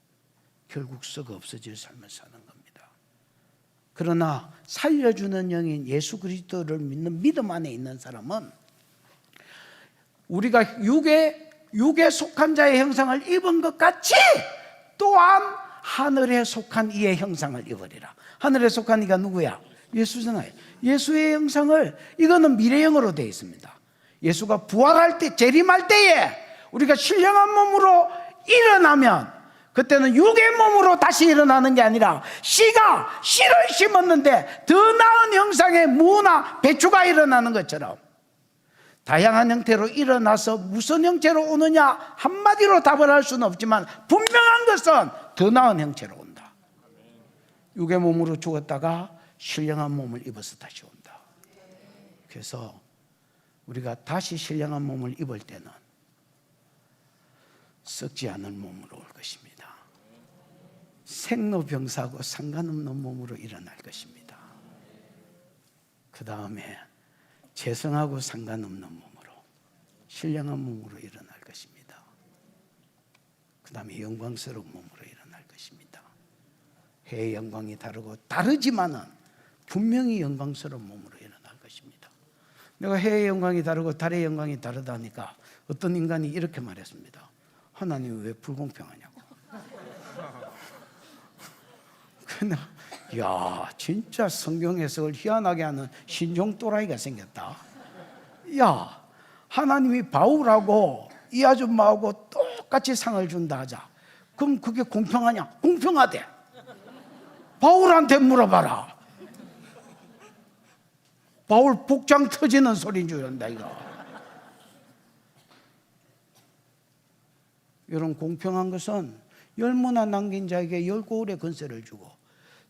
결국 썩어 없어질 삶을 사는 겁니다. 그러나 살려주는 영인 예수 그리스도를 믿는 믿음 안에 있는 사람은 우리가 육에 속한 자의 형상을 입은 것 같이 또한 하늘에 속한 이의 형상을 입으리라. 하늘에 속한 이가 누구야? 예수잖아요. 예수의 형상을, 이거는 미래형으로 되어 있습니다. 예수가 부활할 때, 재림할 때에 우리가 신령한 몸으로 일어나면 그때는 육의 몸으로 다시 일어나는 게 아니라 씨가 씨를 심었는데 더 나은 형상의 무나 배추가 일어나는 것처럼 다양한 형태로 일어나서 무슨 형태로 오느냐 한마디로 답을 할 수는 없지만 분명한 것은 더 나은 형태로 온다. 육의 몸으로 죽었다가 신령한 몸을 입어서 다시 온다. 그래서 우리가 다시 신령한 몸을 입을 때는 썩지 않은 몸으로 올 것입니다. 생로병사하고 상관없는 몸으로 일어날 것입니다. 그 다음에 죄성하고 상관없는 몸으로, 신령한 몸으로 일어날 것입니다. 그 다음에 영광스러운 몸으로 일어날 것입니다. 해의 영광이 다르지만은 분명히 영광스러운 몸으로 일어날 것입니다. 내가 해의 영광이 다르고 달의 영광이 다르다니까 어떤 인간이 이렇게 말했습니다. 하나님 왜 불공평하냐고. 근데 야, 진짜 성경 해석을 희한하게 하는 신종 또라이가 생겼다. 야, 하나님이 바울하고 이 아줌마하고 똑같이 상을 준다 하자. 그럼 그게 공평하냐? 공평하대. 바울한테 물어봐라. 바울 복장 터지는 소리인 줄 안다 이거. 이런 공평한 것은 10문화 남긴 자에게 10고울의 건세를 주고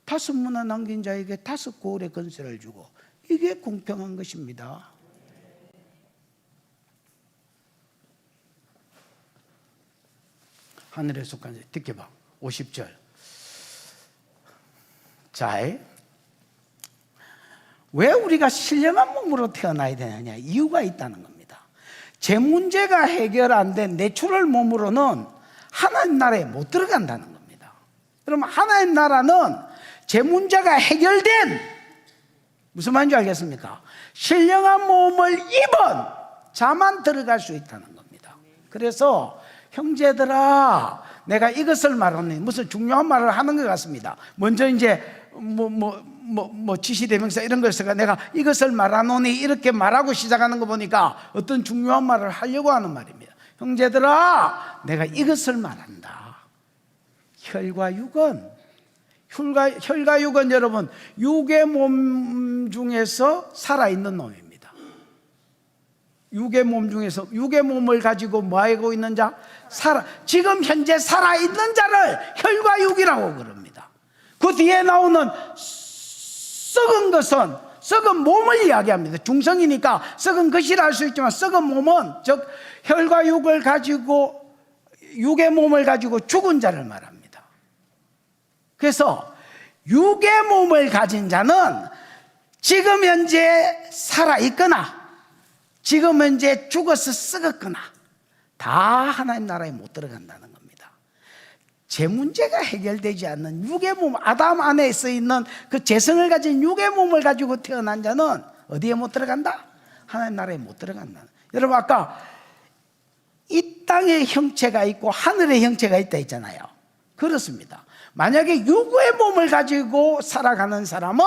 5문화 남긴 자에게 5고울의 건세를 주고 이게 공평한 것입니다. 하늘에 속한 자, 듣게 봐. 50절. 자, 왜 우리가 신령한 몸으로 태어나야 되느냐? 이유가 있다는 겁니다. 제 문제가 해결 안 된 내추럴 몸으로는 하나님 나라에 못 들어간다는 겁니다. 그럼 하나님 나라는 제 문제가 해결된, 무슨 말인지 알겠습니까? 신령한 몸을 입은 자만 들어갈 수 있다는 겁니다. 그래서 형제들아, 내가 이것을 말하는 무슨 중요한 말을 하는 것 같습니다. 먼저 이제 지시대명사 이런 걸 써가 내가 이것을 말하노니 이렇게 말하고 시작하는 거 보니까 어떤 중요한 말을 하려고 하는 말입니다. 형제들아, 내가 이것을 말한다. 혈과 육은 여러분 육의 몸 중에서 살아있는 놈입니다. 육의 몸 중에서 육의 몸을 가지고 뭐 하고 있는 자? 지금 현재 살아있는 자를 혈과 육이라고 그럽니다. 그 뒤에 나오는 썩은 것은 썩은 몸을 이야기합니다. 중성이니까 썩은 것이라 할 수 있지만 썩은 몸은 즉 혈과 육을 가지고 육의 몸을 가지고 죽은 자를 말합니다. 그래서 육의 몸을 가진 자는 지금 현재 살아있거나 지금 현재 죽어서 썩었거나 다 하나님 나라에 못 들어간다는 겁니다. 제 문제가 해결되지 않는 육의 몸, 아담 안에 써 있는 그 재성을 가진 육의 몸을 가지고 태어난 자는 어디에 못 들어간다? 하나님 나라에 못 들어간다. 여러분 아까 이 땅의 형체가 있고 하늘의 형체가 있다 했잖아요. 그렇습니다. 만약에 육의 몸을 가지고 살아가는 사람은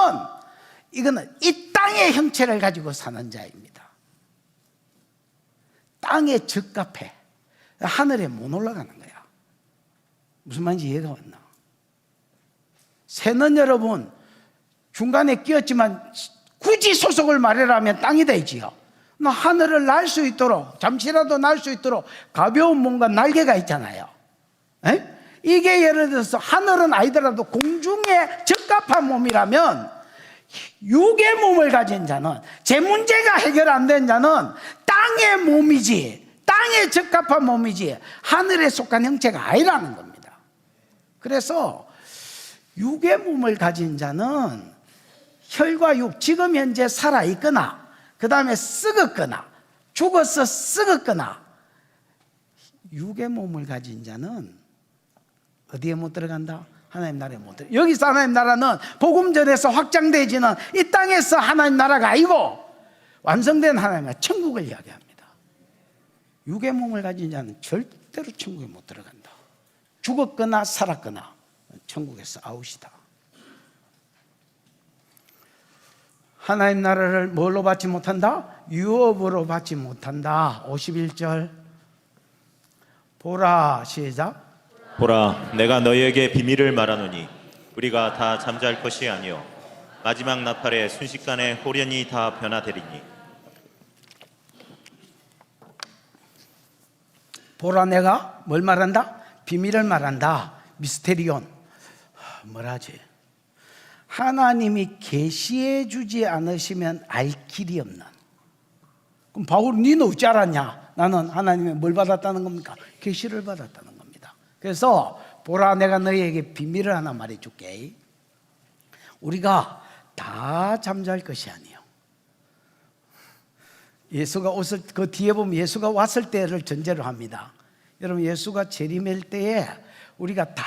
이거는 이 땅의 형체를 가지고 사는 자입니다. 땅에 적합해. 하늘에 못 올라가는 거야. 무슨 말인지 이해가 왔나? 새는 여러분 중간에 끼었지만 굳이 소속을 말하라면 땅이 되지요. 하늘을 날 수 있도록 잠시라도 날 수 있도록 가벼운 몸과 날개가 있잖아요. 에? 이게 예를 들어서 하늘은 아니더라도 공중에 적합한 몸이라면 육의 몸을 가진 자는 제 문제가 해결 안 된 자는 땅의 몸이지 땅에 적합한 몸이지 하늘에 속한 형체가 아니라는 겁니다. 그래서 육의 몸을 가진 자는 혈과 육 지금 현재 살아있거나 그 다음에 썩었거나 죽어서 썩었거나 육의 몸을 가진 자는 어디에 못 들어간다? 하나님 나라에 못 들어간다. 여기서 하나님 나라는 복음 전에서 확장되지는 이 땅에서 하나님 나라가 아니고 완성된 하나님 나라 천국을 이야기합니다. 육의 몸을 가진 자는 절대로 천국에 못 들어간다. 죽었거나 살았거나 천국에서 아웃이다. 하나님 나라를 뭘로 받지 못한다? 유업으로 받지 못한다. 51절 보라 시작. 보라, 내가 너희에게 비밀을 말하노니 우리가 다 잠잘 것이 아니요 마지막 나팔에 순식간에 홀연히 다 변화되리니. 보라, 내가 뭘 말한다? 비밀을 말한다. 미스테리온. 뭐라지? 하나님이 계시해 주지 않으시면 알 길이 없는. 그럼 바울 니는 어찌 알았냐? 나는 하나님의 뭘 받았다는 겁니까? 계시를 받았다는 겁니다. 그래서 보라, 내가 너희에게 비밀을 하나 말해줄게. 우리가 다 잠잘 것이 아니에요. 예수가 옷을 그 뒤에 보면 예수가 왔을 때를 전제로 합니다. 여러분 예수가 재림할 때에 우리가 다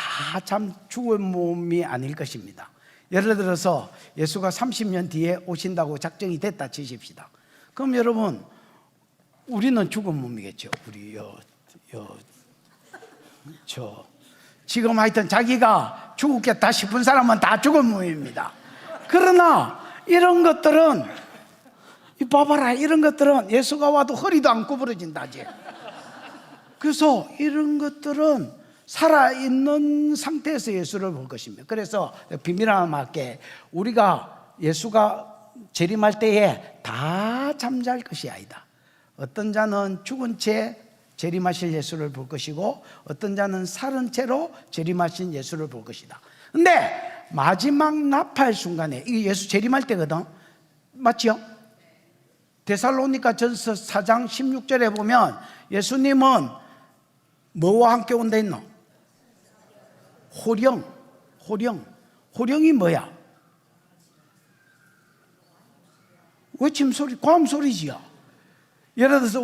죽은 몸이 아닐 것입니다. 예를 들어서 예수가 30년 뒤에 오신다고 작정이 됐다 치십시다. 그럼 여러분 우리는 죽은 몸이겠죠. 우리 지금 하여튼 자기가 죽었겠다 싶은 사람은 다 죽은 몸입니다. 그러나 이런 것들은 봐봐라, 이런 것들은 예수가 와도 허리도 안 구부러진다지. 그래서 이런 것들은 살아있는 상태에서 예수를 볼 것입니다. 그래서 비밀 하나 말게. 우리가 예수가 재림할 때에 다 잠잘 것이 아니다. 어떤 자는 죽은 채 재림하실 예수를 볼 것이고 어떤 자는 살은 채로 재림하신 예수를 볼 것이다. 근데 마지막 나팔 순간에 이게 예수 재림할 때거든. 맞죠? 데살로니가 전서 4장 16절에 보면 예수님은 뭐와 함께 온다 했노? 호령이 뭐야? 외침소리, 고함소리지요. 예를 들어서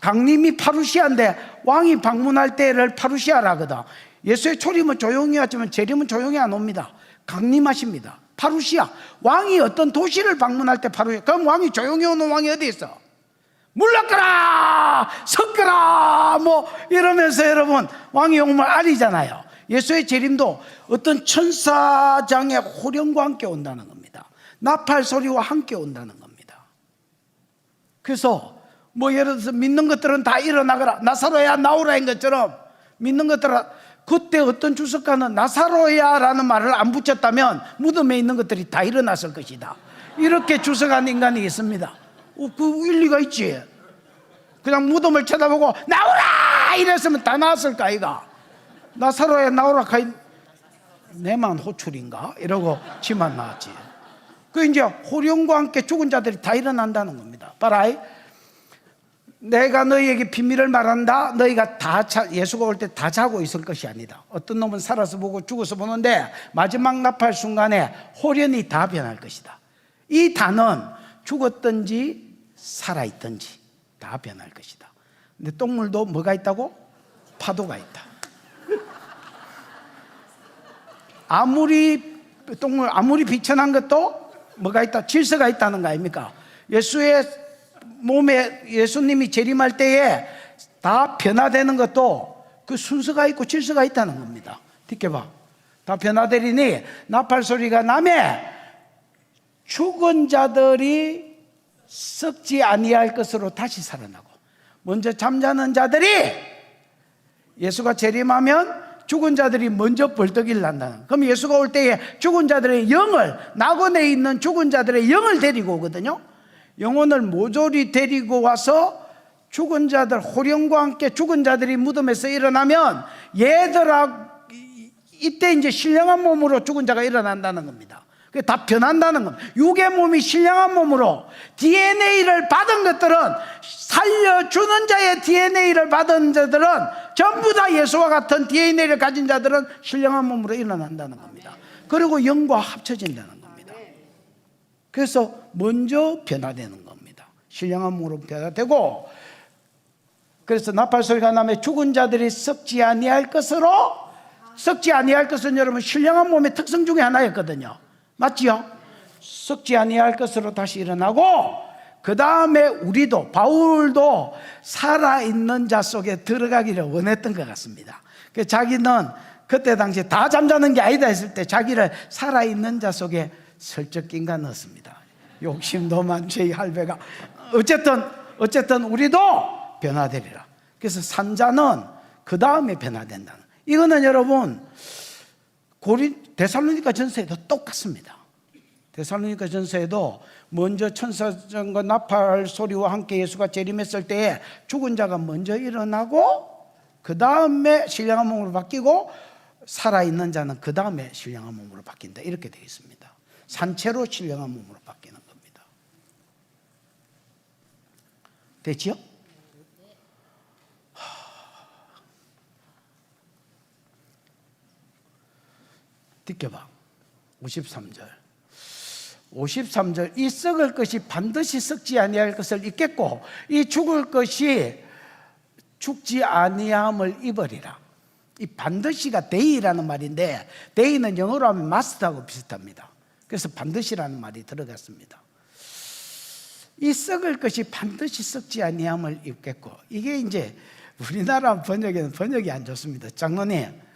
강림이 파루시아인데 왕이 방문할 때를 파루시아라 하거든. 예수의 초림은 조용히 왔지만 재림은 조용히 안 옵니다. 강림하십니다. 파루시아. 왕이 어떤 도시를 방문할 때 파루시아. 그럼 왕이 조용히 오는 왕이 어디 있어? 물러가라! 섰거라! 뭐 이러면서 여러분 왕이 오면 알리잖아요. 예수의 재림도 어떤 천사장의 호령과 함께 온다는 겁니다. 나팔 소리와 함께 온다는 겁니다. 그래서 뭐 예를 들어서 믿는 것들은 다 일어나거라, 나사로야 나오라 한 것처럼 믿는 것들은, 그때 어떤 주석가는 나사로야라는 말을 안 붙였다면 무덤에 있는 것들이 다 일어났을 것이다, 이렇게 주석한 인간이 있습니다. 그 일리가 있지. 그냥 무덤을 쳐다보고 나오라 이랬으면 다 나왔을 거 아이가. 나사로야 나오라 카이, 내만 호출인가 이러고 지만 나왔지. 그 이제 호령과 함께 죽은 자들이 다 일어난다는 겁니다. 봐라, 내가 너희에게 비밀을 말한다. 너희가 예수가 올 때 다 자고 있을 것이 아니다. 어떤 놈은 살아서 보고 죽어서 보는데 마지막 나팔 순간에 홀연히 다 변할 것이다. 이 다는 죽었든지 살아있든지 다 변할 것이다. 근데 똥물도 뭐가 있다고? 파도가 있다. 똥물 아무리 비천한 것도 뭐가 있다? 질서가 있다는 거 아닙니까? 예수의 몸에 예수님이 재림할 때에 다 변화되는 것도 그 순서가 있고 질서가 있다는 겁니다. 듣게 다 변화되리니 나팔 소리가 나매 죽은 자들이 썩지 아니할 것으로 다시 살아나고, 먼저 잠자는 자들이 예수가 재림하면 죽은 자들이 먼저 벌떡 일어난다는. 그럼 예수가 올 때에 죽은 자들의 영을, 낙원에 있는 죽은 자들의 영을 데리고 오거든요. 영혼을 모조리 데리고 와서 죽은 자들, 호령과 함께 죽은 자들이 무덤에서 일어나면 얘들아, 이때 이제 신령한 몸으로 죽은 자가 일어난다는 겁니다. 그게 다 변한다는 겁니다. 육의 몸이 신령한 몸으로 DNA를 받은 것들은, 살려주는 자의 DNA를 받은 자들은 전부 다 예수와 같은 DNA를 가진 자들은 신령한 몸으로 일어난다는 겁니다. 그리고 영과 합쳐진다는 겁니다. 그래서 먼저 변화되는 겁니다. 신령한 몸으로 변화되고, 그래서 나팔 소리가 나면 죽은 자들이 썩지 아니할 것으로, 썩지 아니할 것은 여러분 신령한 몸의 특성 중에 하나였거든요. 맞지요? 썩지 아니할 것으로 다시 일어나고, 그 다음에 우리도, 바울도 살아있는 자 속에 들어가기를 원했던 것 같습니다. 자기는 그때 당시에 다 잠자는 게 아니다 했을 때 자기를 살아있는 자 속에 슬쩍 낀가 넣었습니다. 욕심도 많지 할배가. 어쨌든 우리도 변화되리라. 그래서 산자는 그 다음에 변화된다는, 이거는 여러분 데살로니가 전서에도 똑같습니다. 데살로니가 전서에도 먼저 천사전과 나팔 소리와 함께 예수가 재림했을 때에 죽은 자가 먼저 일어나고, 그 다음에 신령한 몸으로 바뀌고, 살아있는 자는 그 다음에 신령한 몸으로 바뀐다, 이렇게 되어 있습니다. 산채로 신령한 몸으로 바뀌는 겁니다. 됐지요? 듣겨봐. 53절 이 썩을 것이 반드시 썩지 아니할 것을 잊겠고, 이 죽을 것이 죽지 아니함을 입으리라. 이 반드시가 데이라는 말인데, 데이는 영어로 하면 must하고 비슷합니다. 그래서 반드시라는 말이 들어갔습니다. 이 썩을 것이 반드시 썩지 아니함을 입겠고, 이게 이제 우리나라 번역에는 번역이 안 좋습니다. 장로님,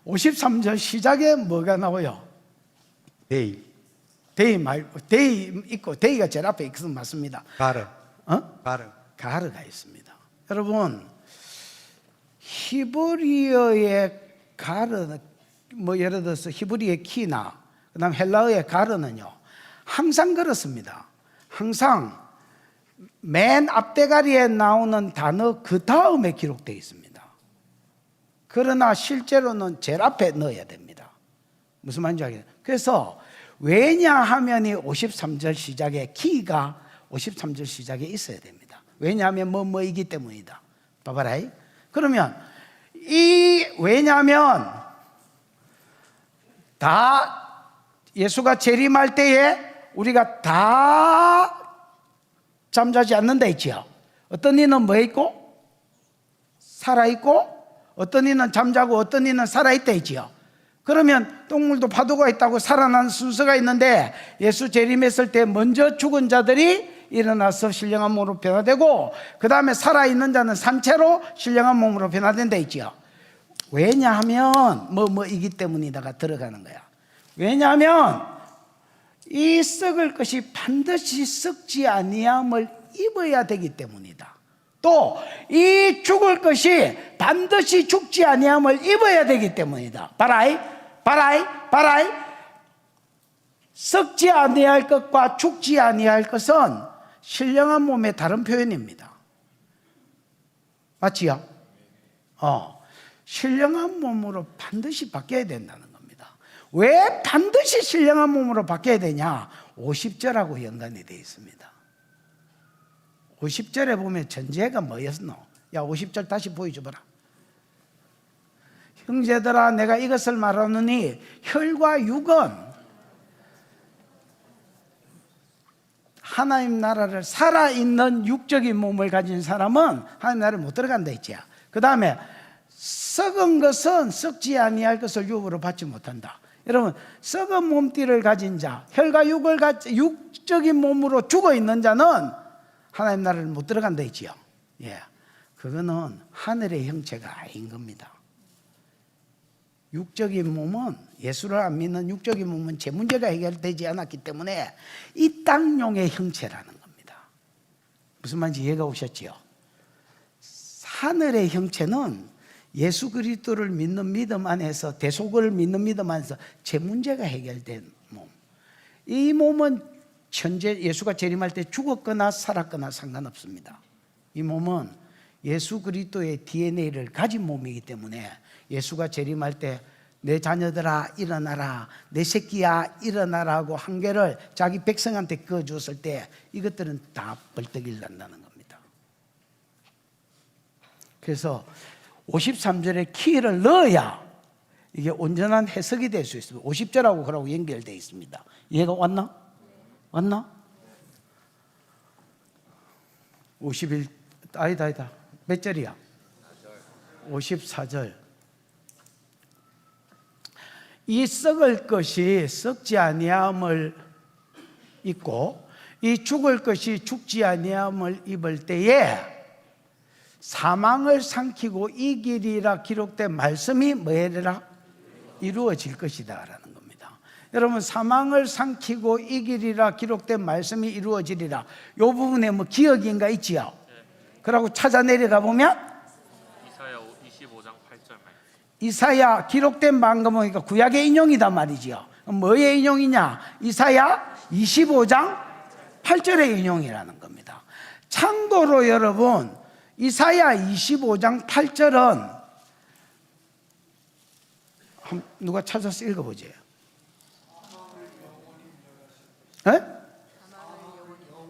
53절 시작에 뭐가 나와요? 데이 말고, 데이 있고, 데이가 제일 앞에 있으면 맞습니다. 가르가 있습니다. 여러분, 히브리어의 가르는, 뭐 예를 들어서 히브리의 키나 그 다음 헬라어의 가르는요, 항상 그렇습니다. 항상 맨 앞대가리에 나오는 단어 그 다음에 기록되어 있습니다. 그러나 실제로는 제일 앞에 넣어야 됩니다. 무슨 말인지 알겠어요? 그래서 왜냐하면 이 53절 시작에 키가 53절 시작에 있어야 됩니다. 왜냐하면 뭐이기 때문이다. 봐봐라. 그러면 왜냐하면 다 예수가 재림할 때에 우리가 다 잠자지 않는다 했지요. 어떤 이는 뭐 있고? 살아있고, 어떤 이는 잠자고 어떤 이는 살아있다 했지요. 그러면 똥물도 파도가 있다고 살아난 순서가 있는데, 예수 재림했을 때 먼저 죽은 자들이 일어나서 신령한 몸으로 변화되고, 그 다음에 살아있는 자는 산채로 신령한 몸으로 변화된다 했지요. 왜냐하면 뭐이기 때문이다가 들어가는 거야. 왜냐하면 이 썩을 것이 반드시 썩지 아니함을 입어야 되기 때문이다. 또 이 죽을 것이 반드시 죽지 아니함을 입어야 되기 때문이다. 바라이, 바라이, 바라이. 썩지 아니할 것과 죽지 아니할 것은 신령한 몸의 다른 표현입니다. 맞지요? 신령한 몸으로 반드시 바뀌어야 된다는 겁니다. 왜 반드시 신령한 몸으로 바뀌어야 되냐? 50절하고 연관이 되어 있습니다. 50절에 보면 전제가 뭐였노? 야, 50절 다시 보여줘봐라. 형제들아, 내가 이것을 말하노니 혈과 육은 하나님 나라를 살아있는 육적인 몸을 가진 사람은 하나님 나라를 못 들어간다 했지. 그 다음에 썩은 것은 썩지 아니할 것을 유업으로 받지 못한다. 여러분, 썩은 몸띠를 가진 자, 혈과 육을 육적인 몸으로 죽어 있는 자는 하나님 나라를 못 들어간다 했지요. 예, 그거는 하늘의 형체가 아닌 겁니다. 육적인 몸은, 예수를 안 믿는 육적인 몸은 제 문제가 해결되지 않았기 때문에 이 땅용의 형체라는 겁니다. 무슨 말인지 이해가 오셨지요? 하늘의 형체는 예수 그리스도를 믿는 믿음 안에서, 대속을 믿는 믿음 안에서 제 문제가 해결된 몸. 이 몸은 현재 예수가 재림할 때 죽었거나 살았거나 상관없습니다. 이 몸은 예수 그리스도의 DNA를 가진 몸이기 때문에 예수가 재림할 때 내 자녀들아 일어나라, 내 새끼야 일어나라고 한계를 자기 백성한테 그어주었을 때 이것들은 다 벌떡 일어난다는 겁니다. 그래서 53절에 키를 넣어야 이게 온전한 해석이 될 수 있습니다. 50절하고 그러고 연결되어 있습니다. 이해가 왔나? 왔나? 51, 아니다. 몇 절이야? 54절. 이 썩을 것이 썩지 아니함을 입고 이 죽을 것이 죽지 아니함을 입을 때에 사망을 삼키고 이기리라 기록된 말씀이 뭐해라? 이루어질 것이다 라는 겁니다. 여러분, 사망을 삼키고 이기리라 기록된 말씀이 이루어지리라, 이 부분에 뭐 기억인가 있지요? 그러고 찾아 내려가 보면 이사야 25장 8절 말씀. 이사야 기록된 방금은 구약의 인용이단 말이지요. 뭐의 인용이냐? 이사야 25장 8절의 인용이라는 겁니다. 참고로 여러분, 이사야 25장 8절은 누가 찾아서 읽어보지? 에?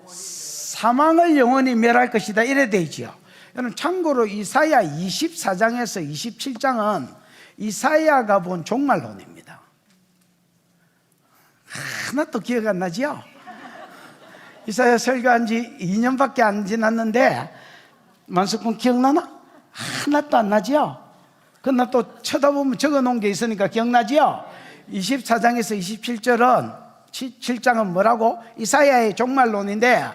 사망을 영원히 멸할 것이다 이래 돼 있지요. 여러분, 참고로 이사야 24장에서 27장은 이사야가 본 종말론입니다. 하나도 기억 안 나지요? 이사야 설교한 지 2년밖에 안 지났는데 만석군 기억나나? 하나도 안 나지요? 그러나 또 쳐다보면 적어놓은 게 있으니까 기억나지요? 24장에서 27절은 7장은 뭐라고? 이사야의 종말론인데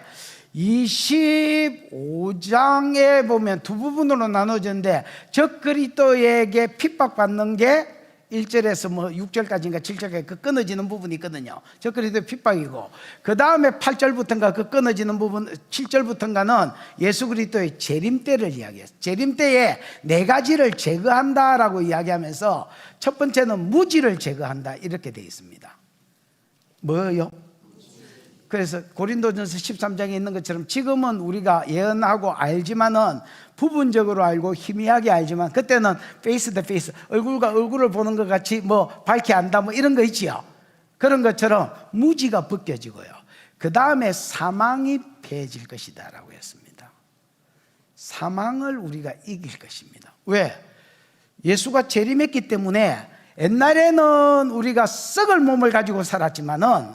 25장에 보면 두 부분으로 나눠졌는데 적 그리스도에게 핍박받는 게 1절에서 뭐 6절까지인가 7절까지 그 끊어지는 부분이 있거든요. 적 그리스도의 핍박이고, 그 다음에 8절부터인가 그 끊어지는 부분 7절부터인가는 예수 그리스도의 재림 때를 이야기해요. 재림 때에 네 가지를 제거한다라고 이야기하면서 첫 번째는 무지를 제거한다 이렇게 되어 있습니다. 뭐요? 그래서 고린도전서 13장에 있는 것처럼 지금은 우리가 예언하고 알지만은 부분적으로 알고 희미하게 알지만 그때는 페이스 대 페이스, 얼굴과 얼굴을 보는 것 같이 뭐 밝게 안다 뭐 이런 거 있지요. 그런 것처럼 무지가 벗겨지고요. 그 다음에 사망이 패해질 것이다 라고 했습니다. 사망을 우리가 이길 것입니다. 왜? 예수가 재림했기 때문에 옛날에는 우리가 썩을 몸을 가지고 살았지만은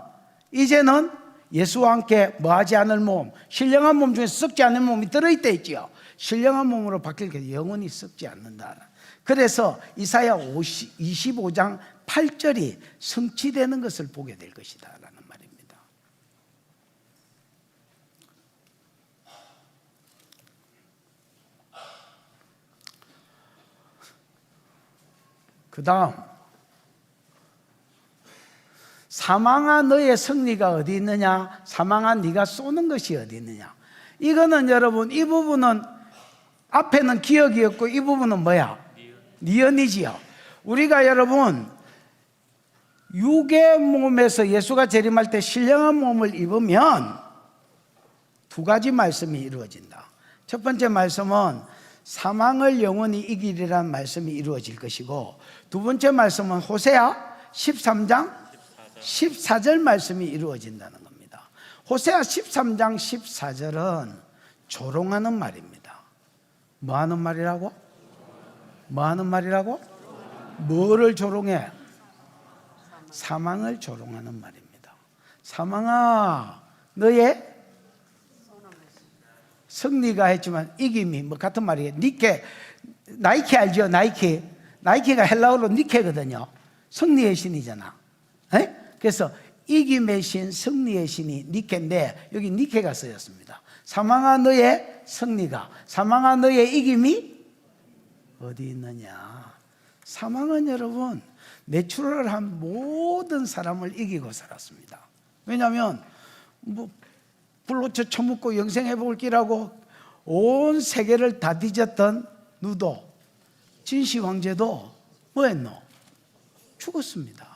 이제는 예수와 함께 뭐하지 않을 몸, 신령한 몸 중에 썩지 않는 몸이 들어있다 했지요. 신령한 몸으로 바뀔 때 영원히 썩지 않는다. 그래서 이사야 25장 8절이 성취되는 것을 보게 될 것이다 라는 말입니다. 그 다음, 사망아 너의 승리가 어디 있느냐? 사망아 네가 쏘는 것이 어디 있느냐? 이거는 여러분, 이 부분은 앞에는 기억이었고 이 부분은 뭐야? 니은이지요. 우리가 여러분 육의 몸에서 예수가 재림할 때 신령한 몸을 입으면 두 가지 말씀이 이루어진다. 첫 번째 말씀은 사망을 영원히 이기리라는 말씀이 이루어질 것이고, 두 번째 말씀은 호세아 13장 14절 말씀이 이루어진다는 겁니다. 호세아 13장 14절은 조롱하는 말입니다. 뭐 하는 말이라고? 뭐 하는 말이라고? 뭐를 조롱해? 사망을 조롱하는 말입니다. 사망아, 너의 승리가 했지만 이김이 뭐 같은 말이에요. 니케, 나이키 알죠? 나이키. 나이키가 헬라어로 니케거든요. 승리의 신이잖아. 에? 그래서 이김의 신, 승리의 신이 니케인데 여기 니케가 쓰였습니다. 사망아 너의 승리가, 사망아 너의 이김이 어디 있느냐? 사망은 여러분 내추럴한 모든 사람을 이기고 살았습니다. 왜냐하면 뭐 불로 쳐먹고 영생회복을 끼라고 온 세계를 다 뒤졌던 누도, 진시 황제도 뭐 했노? 죽었습니다.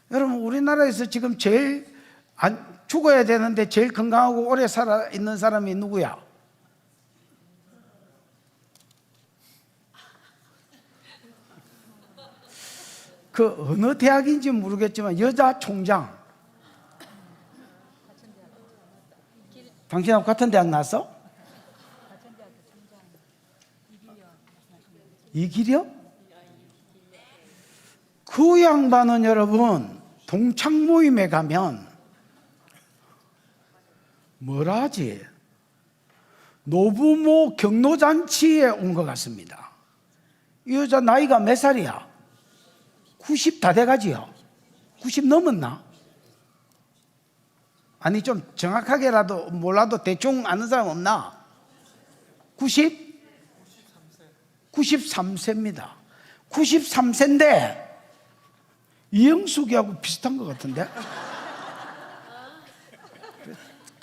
여러분 우리나라에서 지금 제일 죽어야 되는데 제일 건강하고 오래 살아있는 사람이 누구야? 그 어느 대학인지 모르겠지만 여자 총장. 당신하고 같은 대학 나왔어? 이기려? 그 양반은 여러분 동창 모임에 가면 뭐라 하지? 노부모 경로잔치에 온 것 같습니다. 이 여자 나이가 몇 살이야? 90 다 돼가지요? 90 넘었나? 아니 좀 정확하게라도 몰라도 대충 아는 사람 없나? 90? 93세입니다. 93세인데 이영숙이하고 비슷한 것 같은데?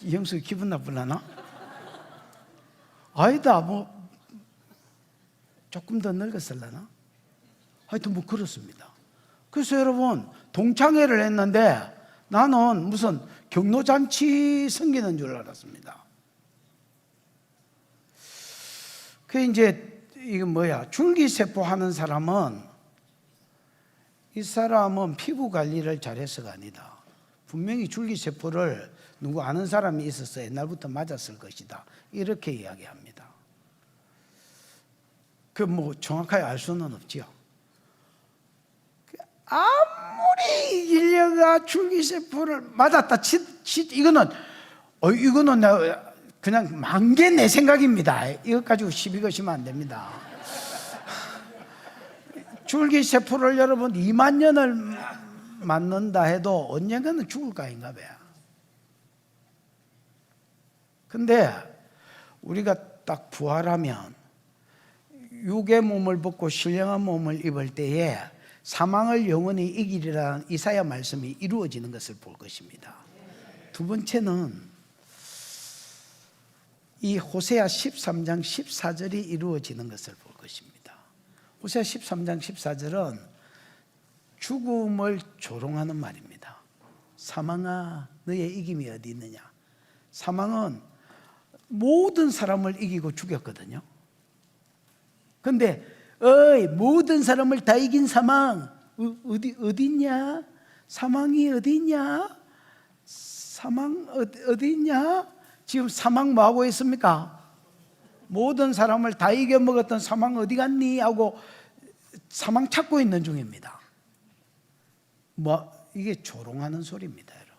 이영숙이 기분 나쁠라나? 아니다, 뭐 조금 더 늙었을라나? 하여튼 뭐 그렇습니다. 그래서 여러분 동창회를 했는데 나는 무슨 경로잔치 섬기는 줄 알았습니다. 그 이제 이게 뭐야? 줄기세포 하는 사람은 이 사람은 피부 관리를 잘해서가 아니다. 분명히 줄기세포를 누구 아는 사람이 있어서 옛날부터 맞았을 것이다. 이렇게 이야기합니다. 그 뭐 정확하게 알 수는 없지요. 아무리 인류가 줄기세포를 맞았다 이거는 내가 그냥 만개 내 생각입니다. 이것 가지고 시비 거시면 안 됩니다. 줄기세포를 여러분 2만 년을 맞는다 해도 언젠가는 죽을 까인가 봐요. 근데 우리가 딱 부활하면 육의 몸을 벗고 신령한 몸을 입을 때에 사망을 영원히 이기리라는 이사야 말씀이 이루어지는 것을 볼 것입니다. 두 번째는 이 호세아 13장 14절이 이루어지는 것을 볼 것입니다. 호세아 13장 14절은 죽음을 조롱하는 말입니다. 사망아 너의 이김이 어디 있느냐? 사망은 모든 사람을 이기고 죽였거든요. 근데 모든 사람을 다 이긴 사망 어디 있냐? 사망이 어디 있냐? 사망 어디 있냐? 지금 사망 뭐 하고 있습니까? 모든 사람을 다 이겨 먹었던 사망 어디 갔니? 하고 사망 찾고 있는 중입니다. 뭐 이게 조롱하는 소리입니다, 여러분.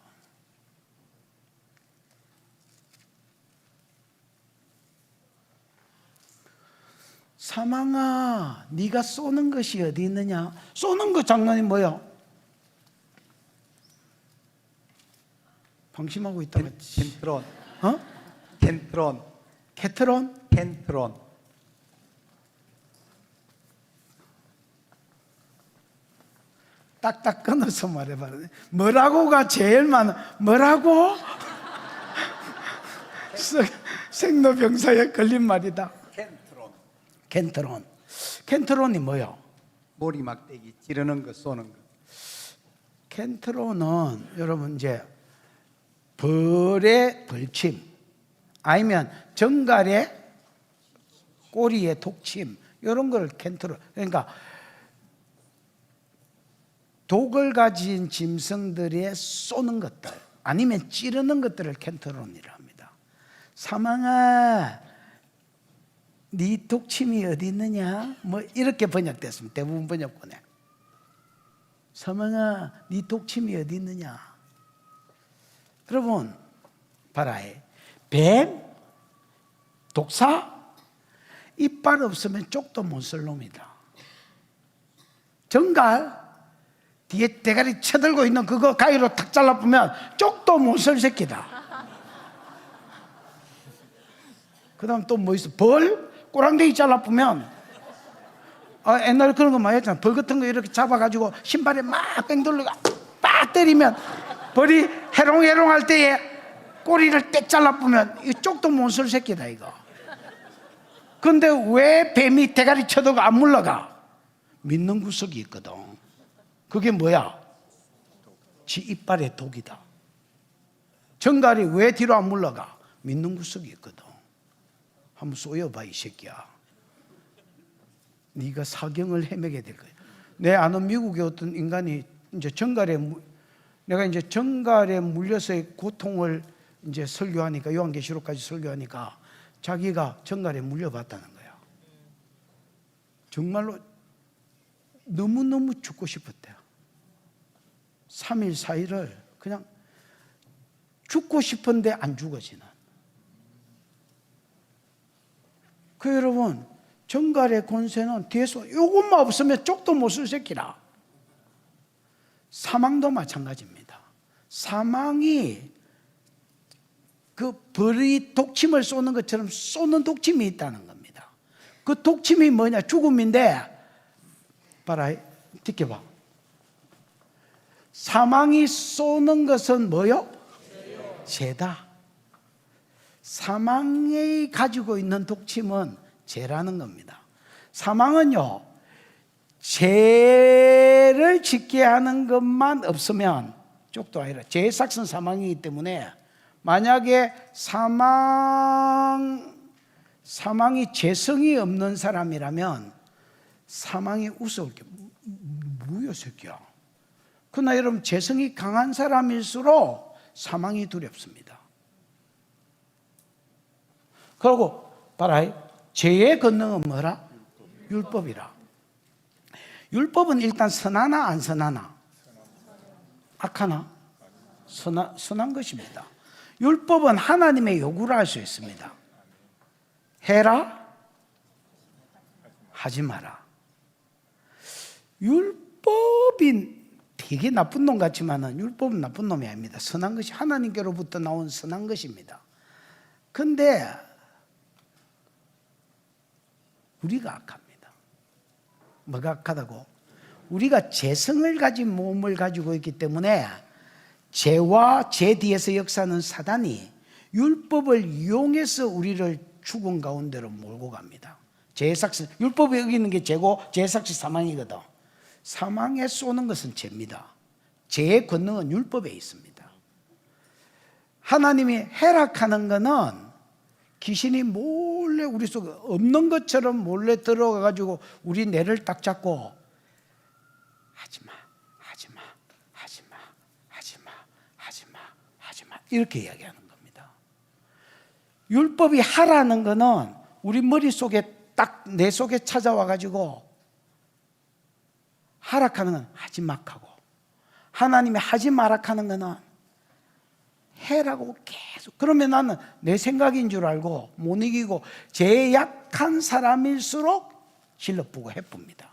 사망아, 네가 쏘는 것이 어디 있느냐? 쏘는 것 장난이 뭐야? 방심하고 있다가 켄트론. 어? 켄트론. 케트론? 켄트론. 딱딱 끊어서 말해봐. 뭐라고가 제일 많아. 뭐라고? 생로병사에 걸린 말이다. 켄트론. 켄트론. 켄트론이 뭐요? 머리 막대기 찌르는 거 쏘는 거. 켄트론은 여러분 이제 벌의 벌침 아니면 정갈의 꼬리에 독침 이런 걸 켄트론. 그러니까 독을 가진 짐승들에 쏘는 것들 아니면 찌르는 것들을 켄트론이라 합니다. 사망아, 네 독침이 어디 있느냐? 뭐 이렇게 번역됐습니다. 대부분 번역본에. 사망아, 네 독침이 어디 있느냐? 여러분, 봐라. 뱀, 독사, 이빨 없으면 쪽도 못 쓸 놈이다. 정갈, 뒤에 대가리 쳐들고 있는 그거 가위로 탁 잘라보면 쪽도 못 쓸 새끼다. 그 다음 또 뭐 있어? 벌? 꼬랑대기 잘라보면 옛날에 그런 거 많이 했잖아. 벌 같은 거 이렇게 잡아가지고 신발에 막 뺑돌리고 빡 때리면 벌이 해롱해롱 할 때에 꼬리를 떼 잘라보면 이 쪽도 못 쓸 새끼다 이거. 근데 왜 뱀이 대가리 쳐도 안 물러가? 믿는 구석이 있거든. 그게 뭐야? 지 이빨에 독이다. 정갈이 왜 뒤로 안 물러가? 믿는 구석이 있거든. 한번 쏘여봐 이 새끼야. 네가 사경을 헤매게 될 거야. 내 아는 미국의 어떤 인간이 이제 내가 이제 정갈에 물려서의 고통을 이제 설교하니까 요한계시록까지 설교하니까 자기가 정갈에 물려봤다는 거야. 정말로 너무너무 죽고 싶었대요. 3일 4일을 그냥 죽고 싶은데 안 죽어지는. 그 여러분, 정갈의 권세는 뒤에서 요것만 없으면 쪽도 못 쓸 새끼라. 사망도 마찬가지입니다. 사망이 그 벌이 독침을 쏘는 것처럼 쏘는 독침이 있다는 겁니다. 그 독침이 뭐냐? 죽음인데, 봐라, 지켜봐. 사망이 쏘는 것은 뭐요? 죄다. 사망이 가지고 있는 독침은 죄라는 겁니다. 사망은요, 죄를 짓게 하는 것만 없으면 쪽도 아니라 죄의 삭은 사망이기 때문에 만약에 사망이 죄성이 없는 사람이라면 사망이 웃어올 게 뭐야 새끼야. 그러나 여러분, 죄성이 강한 사람일수록 사망이 두렵습니다. 그리고 봐라, 죄의 권능은 뭐라? 율법이라. 율법은 일단 선하나 안 선하나? 악하나? 선한 것입니다. 율법은 하나님의 요구를 할 수 있습니다. 해라, 하지 마라. 율법이 되게 나쁜 놈 같지만은 율법은 나쁜 놈이 아닙니다. 선한 것이 하나님께로부터 나온 선한 것입니다. 근데 우리가 악합니다. 뭐가 악하다고? 우리가 죄성을 가진 몸을 가지고 있기 때문에 죄와 죄 뒤에서 역사하는 사단이 율법을 이용해서 우리를 죽음 가운데로 몰고 갑니다. 죄의 삭스, 율법에 어기는 게 죄고 죄의 삭스 사망이거든. 사망에 쏘는 것은 죄입니다. 죄의 권능은 율법에 있습니다. 하나님이 해락하는 것은 귀신이 몰래 우리 속에 없는 것처럼 몰래 들어가 가지고 우리 뇌를 딱 잡고 하지마, 하지마, 하지마, 하지마, 하지마, 하지마 이렇게 이야기하는 겁니다. 율법이 하라는 거는 우리 머릿속에 딱 내 속에 찾아와 가지고 하락하는 건 하지 마라고, 하나님이 하지 마라하는 거는 해라고 계속. 그러면 나는 내 생각인 줄 알고 못 이기고 죄 약한 사람일수록 실력보고 해쁩니다.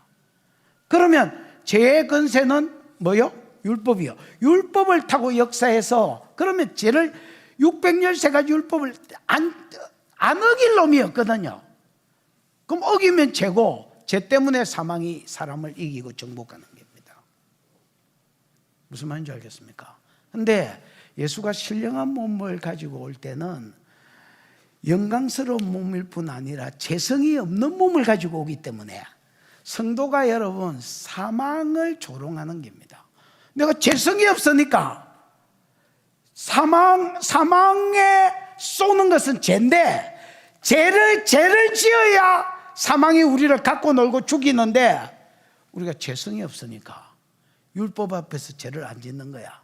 그러면 죄의 권세는 뭐요? 율법이요. 율법을 타고 역사해서 그러면 죄를 600열세까지 율법을 안 어길 놈이었거든요. 그럼 어기면 죄고 죄 때문에 사망이 사람을 이기고 정복하는 겁니다. 무슨 말인지 알겠습니까? 근데 예수가 신령한 몸을 가지고 올 때는 영광스러운 몸일 뿐 아니라 재성이 없는 몸을 가지고 오기 때문에 성도가 여러분 사망을 조롱하는 겁니다. 내가 재성이 없으니까 사망에 쏘는 것은 죄인데 죄를 지어야 사망이 우리를 갖고 놀고 죽이는데 우리가 재성이 없으니까 율법 앞에서 죄를 안 짓는 거야.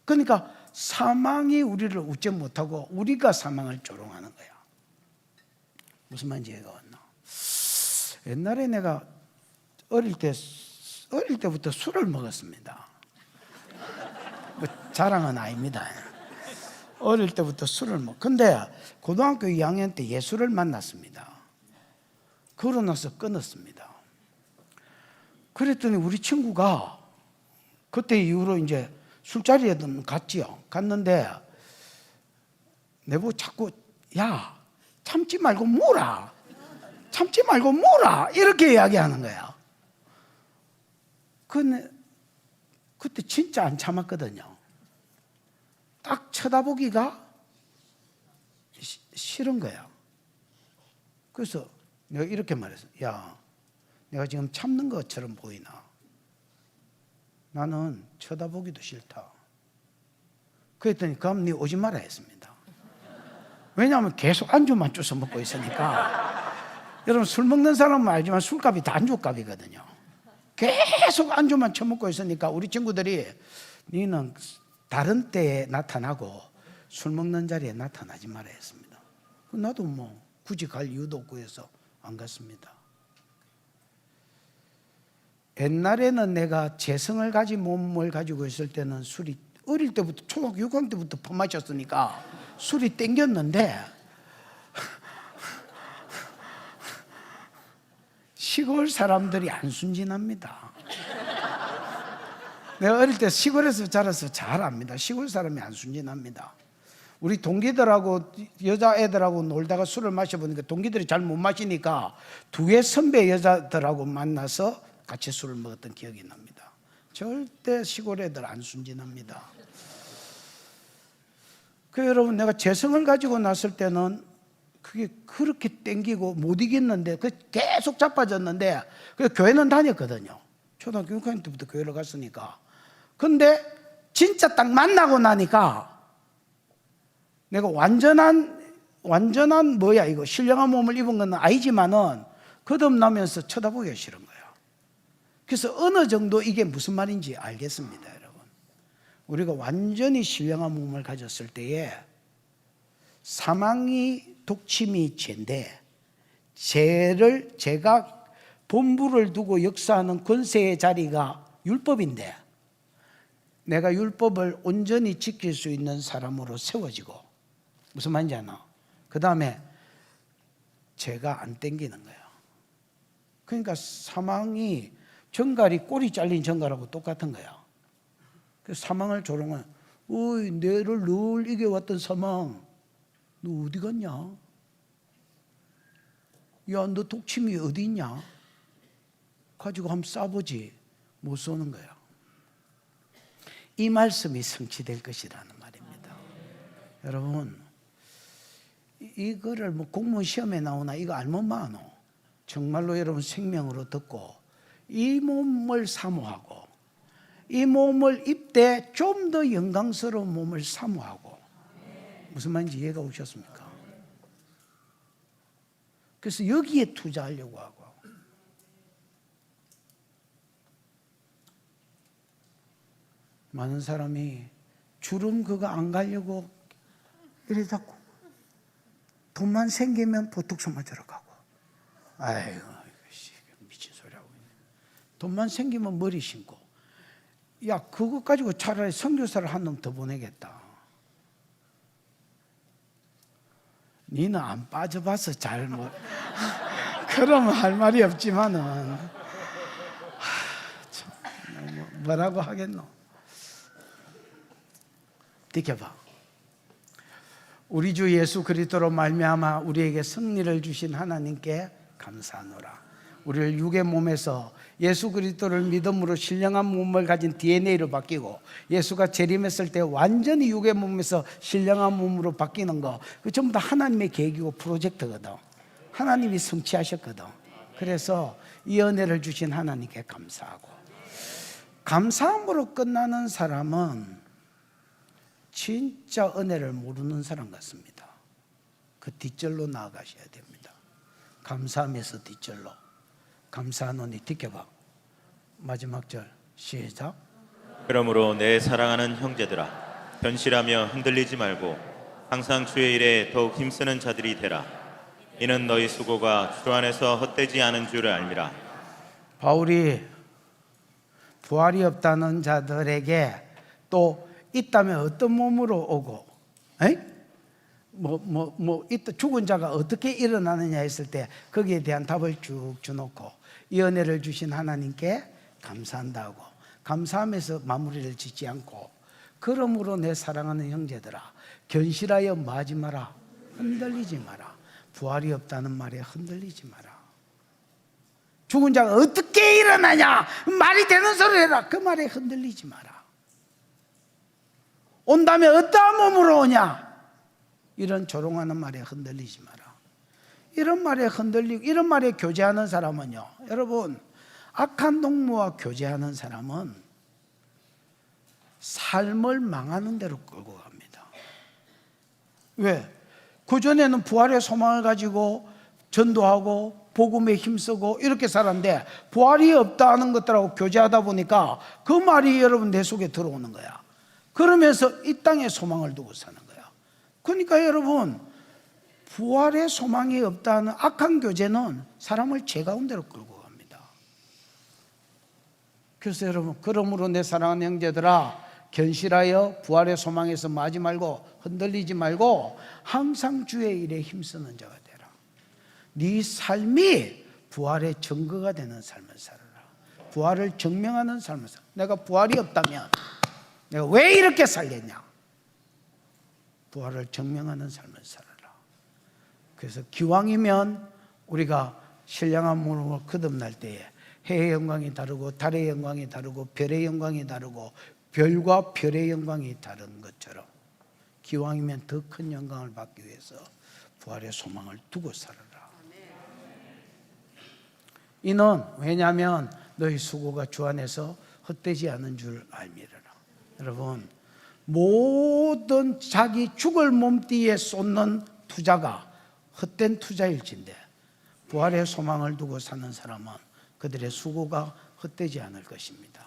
그러니까 사망이 우리를 웃지 못하고 우리가 사망을 조롱하는 거야. 무슨 말인지 이해가 왔나? 옛날에 내가 어릴 때부터 술을 먹었습니다. 뭐 자랑은 아닙니다. 어릴 때부터 술을 근데 고등학교 2학년 때 예수를 만났습니다. 그러고 나서 끊었습니다. 그랬더니 우리 친구가 그때 이후로 이제 술자리에도 갔지요. 갔는데 내보고 자꾸 야 참지 말고 물어, 참지 말고 물어 이렇게 이야기하는 거야. 근데 그때 진짜 안 참았거든요. 딱 쳐다보기가 싫은 거야. 그래서 내가 이렇게 말했어. 야, 내가 지금 참는 것처럼 보이나? 나는 쳐다보기도 싫다. 그랬더니 그럼 네 오지 마라 했습니다. 왜냐하면 계속 안주만 주워 먹고 있으니까. 여러분 술 먹는 사람은 알지만 술값이 다 안주값이거든요. 계속 안주만 처먹고 있으니까 우리 친구들이 너는 다른 때에 나타나고 술 먹는 자리에 나타나지 말아야 했습니다. 나도 뭐 굳이 갈 이유도 없고 해서 안 갔습니다. 옛날에는 내가 재성을 가진 몸을 가지고 있을 때는 술이 어릴 때부터 초등학교 6학년 때부터 퍼마셨으니까 술이 땡겼는데 시골 사람들이 안 순진합니다. 내가 어릴 때 시골에서 자라서 잘 압니다. 시골 사람이 안 순진합니다. 우리 동기들하고 여자애들하고 놀다가 술을 마셔보니까 동기들이 잘 못 마시니까 두 개 선배 여자들하고 만나서 같이 술을 먹었던 기억이 납니다. 절대 시골 애들 안 순진합니다. 그 여러분 내가 재성을 가지고 났을 때는 그게 그렇게 땡기고 못 이겼는데 그 계속 자빠졌는데 그 교회는 다녔거든요. 초등학교 6학년 때부터 교회를 갔으니까. 근데 진짜 딱 만나고 나니까 내가 완전한 뭐야 이거 신령한 몸을 입은 건 아니지만은 거듭나면서 쳐다보기가 싫은 거예요. 그래서 어느 정도 이게 무슨 말인지 알겠습니다, 여러분. 우리가 완전히 신령한 몸을 가졌을 때에 사망이 독침이 죄인데 제가 본부를 두고 역사하는 권세의 자리가 율법인데 내가 율법을 온전히 지킬 수 있는 사람으로 세워지고 무슨 말인지 아나? 그 다음에 죄가 안 땡기는 거예요. 그러니까 사망이 정갈이 꼬리 잘린 정갈하고 똑같은 거야. 그 사망을 조롱하는 어이 내를 늘 이겨왔던 사망 너 어디 갔냐? 야 너 독침이 어디 있냐? 가지고 한번 쏴보지. 못 쏘는 거야. 이 말씀이 성취될 것이라는 말입니다. 여러분 이거를 뭐 공무원 시험에 나오나 이거 알면 많어. 정말로 여러분 생명으로 듣고 이 몸을 사모하고 이 몸을 입되 좀 더 영광스러운 몸을 사모하고 무슨 말인지 이해가 오셨습니까? 그래서 여기에 투자하려고 하고 많은 사람이 주름 그거 안 가려고 이래 자꾸 돈만 생기면 보톡스 맞으러 가고 아이고 미친 소리 하고 있네. 돈만 생기면 머리 심고 야 그거 가지고 차라리 선교사를 한 놈 더 보내겠다. 니는 안 빠져봐서 잘 뭐 그러면 할 말이 없지만은 뭐라고 하겠노. 지켜봐. 우리 주 예수 그리스도로 말미암아 우리에게 승리를 주신 하나님께 감사하노라. 우리를 육의 몸에서 예수 그리스도를 믿음으로 신령한 몸을 가진 DNA로 바뀌고 예수가 재림했을 때 완전히 육의 몸에서 신령한 몸으로 바뀌는 거, 그 전부 다 하나님의 계획이고 프로젝트거든. 하나님이 성취하셨거든. 그래서 이 은혜를 주신 하나님께 감사하고, 감사함으로 끝나는 사람은 진짜 은혜를 모르는 사람 같습니다. 그 뒷절로 나아가셔야 됩니다. 감사함에서 뒷절로. 감사하노니 뒷겨봐. 마지막 절 시작. 그러므로 내 사랑하는 형제들아, 변실하며 흔들리지 말고 항상 주의 일에 더욱 힘쓰는 자들이 되라. 이는 너희 수고가 주 안에서 헛되지 않은 줄을 알미라. 바울이 부활이 없다는 자들에게 또 있다면 어떤 몸으로 오고, 죽은 자가 어떻게 일어나느냐 했을 때 거기에 대한 답을 쭉 주놓고 이 은혜를 주신 하나님께 감사한다고, 감사하면서 마무리를 짓지 않고, 그러므로 내 사랑하는 형제들아, 견실하여 뭐하지 마라, 흔들리지 마라. 부활이 없다는 말에 흔들리지 마라. 죽은 자가 어떻게 일어나냐, 말이 되는 소리를 해라, 그 말에 흔들리지 마라. 온다면 어떠한 몸으로 오냐, 이런 조롱하는 말에 흔들리지 마라. 이런 말에 흔들리고 이런 말에 교제하는 사람은요, 여러분, 악한 동무와 교제하는 사람은 삶을 망하는 대로 끌고 갑니다. 왜? 그전에는 부활의 소망을 가지고 전도하고 복음에 힘쓰고 이렇게 살았는데, 부활이 없다는 것들하고 교제하다 보니까 그 말이 여러분 내 속에 들어오는 거야. 그러면서 이 땅에 소망을 두고 사는 거야. 그러니까 여러분, 부활의 소망이 없다는 악한 교제는 사람을 죄 가운데로 끌고 갑니다. 그래서 여러분, 그러므로 내 사랑하는 형제들아, 견실하여 부활의 소망에서 마지 말고 흔들리지 말고 항상 주의 일에 힘쓰는 자가 되라. 네 삶이 부활의 증거가 되는 삶을 살아라. 부활을 증명하는 삶을 살아라. 내가 부활이 없다면 내가 왜 이렇게 살겠냐? 부활을 증명하는 삶을 살아라. 그래서 기왕이면 우리가 신령한 몸으로 거듭날 때에 해의 영광이 다르고 달의 영광이 다르고 별의 영광이 다르고 별과 별의 영광이 다른 것처럼 기왕이면 더 큰 영광을 받기 위해서 부활의 소망을 두고 살아라. 이는 왜냐하면 너희 수고가 주 안에서 헛되지 않은 줄 알미르라. 여러분, 모든 자기 죽을 몸띠에 쏟는 투자가 헛된 투자일진데, 부활의 소망을 두고 사는 사람은 그들의 수고가 헛되지 않을 것입니다.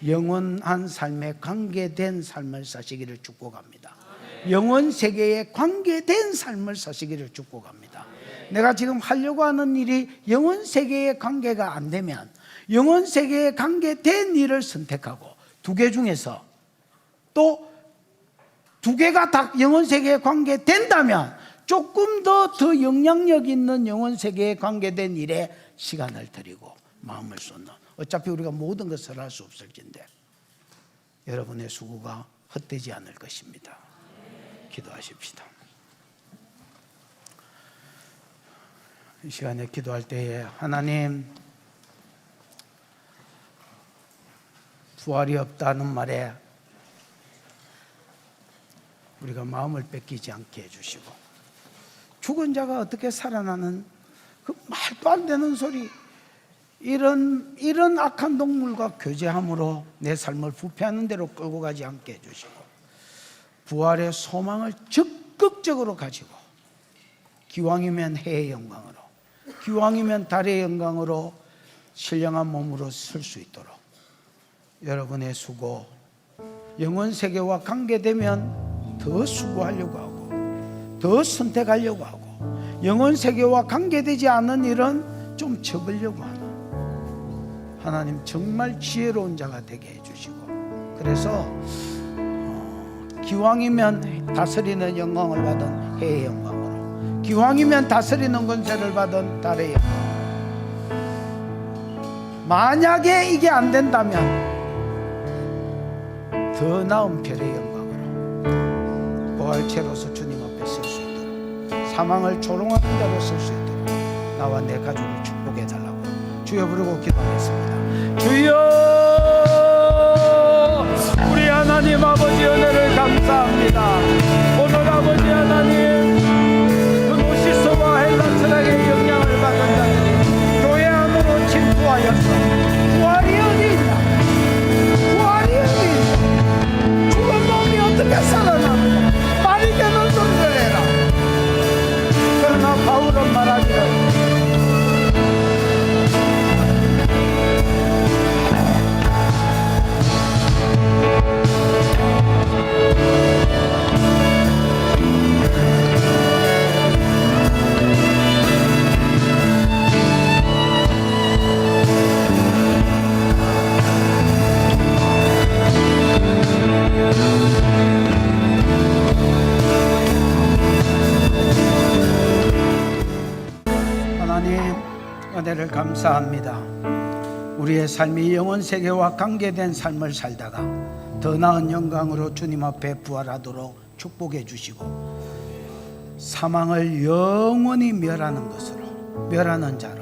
영원한 삶에 관계된 삶을 사시기를 축복합니다. 영원 세계에 관계된 삶을 사시기를 축복합니다. 내가 지금 하려고 하는 일이 영원 세계에 관계가 안 되면 영원 세계에 관계된 일을 선택하고, 두 개 중에서 또 두 개가 다 영원 세계에 관계된다면 조금 더 영향력 있는 영원 세계에 관계된 일에 시간을 들이고 마음을 쏟는, 어차피 우리가 모든 것을 할 수 없을진데 여러분의 수고가 헛되지 않을 것입니다. 기도하십시다. 이 시간에 기도할 때에 하나님, 부활이 없다는 말에 우리가 마음을 뺏기지 않게 해주시고, 죽은 자가 어떻게 살아나는 그 말도 안 되는 소리, 이런 악한 동물과 교제함으로 내 삶을 부패하는 대로 끌고 가지 않게 해주시고, 부활의 소망을 적극적으로 가지고 기왕이면 해의 영광으로, 기왕이면 달의 영광으로 신령한 몸으로 설 수 있도록 여러분의 수고, 영원 세계와 관계되면 더 수고하려고 하고 더 선택하려고 하고, 영원 세계와 관계되지 않은 일은 좀 접으려고 하는 하나님, 정말 지혜로운 자가 되게 해주시고, 그래서 기왕이면 다스리는 영광을 받은 해의 영광으로, 기왕이면 다스리는 권세를 받은 달의 영광으로, 만약에 이게 안 된다면 더 나은 별의 영광으로 부활체로서 주님 앞에 설 수 있도록, 사망을 조롱하는 자로 설 수 있도록 나와 내 가족을 축복해 달라고 주여 부르고 기도하겠습니다. 주여, 우리 하나님 아버지 은혜를 감사합니다. 오늘 아버지 하나님, 그노시스와 헬라스락의 영향을 받은 자들이 교회 안으로 침투하였어. 부활이 어디 있나? 부활이 어디 있나? 죽은 몸이 어떻게 살아나는가? 말이 되는 소리를 해라. 그러나 바울은 말하기를 하나님 은혜를 감사합니다. 우리의 삶이 영원 세계와 관계된 삶을 살다가 더 나은 영광으로 주님 앞에 부활하도록 축복해 주시고 사망을 영원히 멸하는 것으로, 멸하는 자로,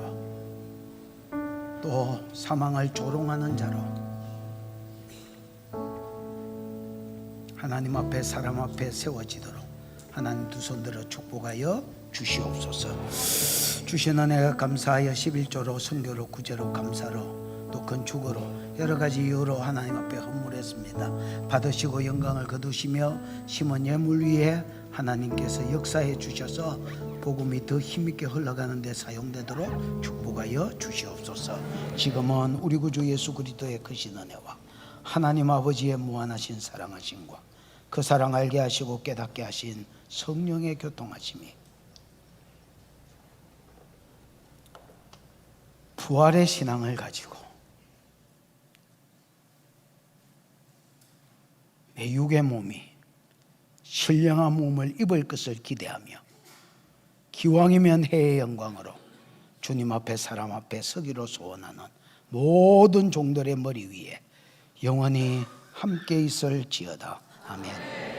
또 사망을 조롱하는 자로 하나님 앞에, 사람 앞에 세워지도록 하나님 두 손 들어 축복하여 주시옵소서. 주신 은혜가 감사하여 11조로, 선교로, 구제로, 감사로, 또 건축으로 여러 가지 이유로 하나님 앞에 헌물했습니다. 받으시고 영광을 거두시며 심은 예물 위에 하나님께서 역사해 주셔서 복음이 더 힘있게 흘러가는 데 사용되도록 축복하여 주시옵소서. 지금은 우리 구주 예수 그리스도의 크신 은혜와 하나님 아버지의 무한하신 사랑하심과 그 사랑 알게 하시고 깨닫게 하신 성령의 교통하심이 부활의 신앙을 가지고 내 육의 몸이 신령한 몸을 입을 것을 기대하며 기왕이면 해의 영광으로 주님 앞에, 사람 앞에 서기로 소원하는 모든 종들의 머리 위에 영원히 함께 있을지어다. 아멘.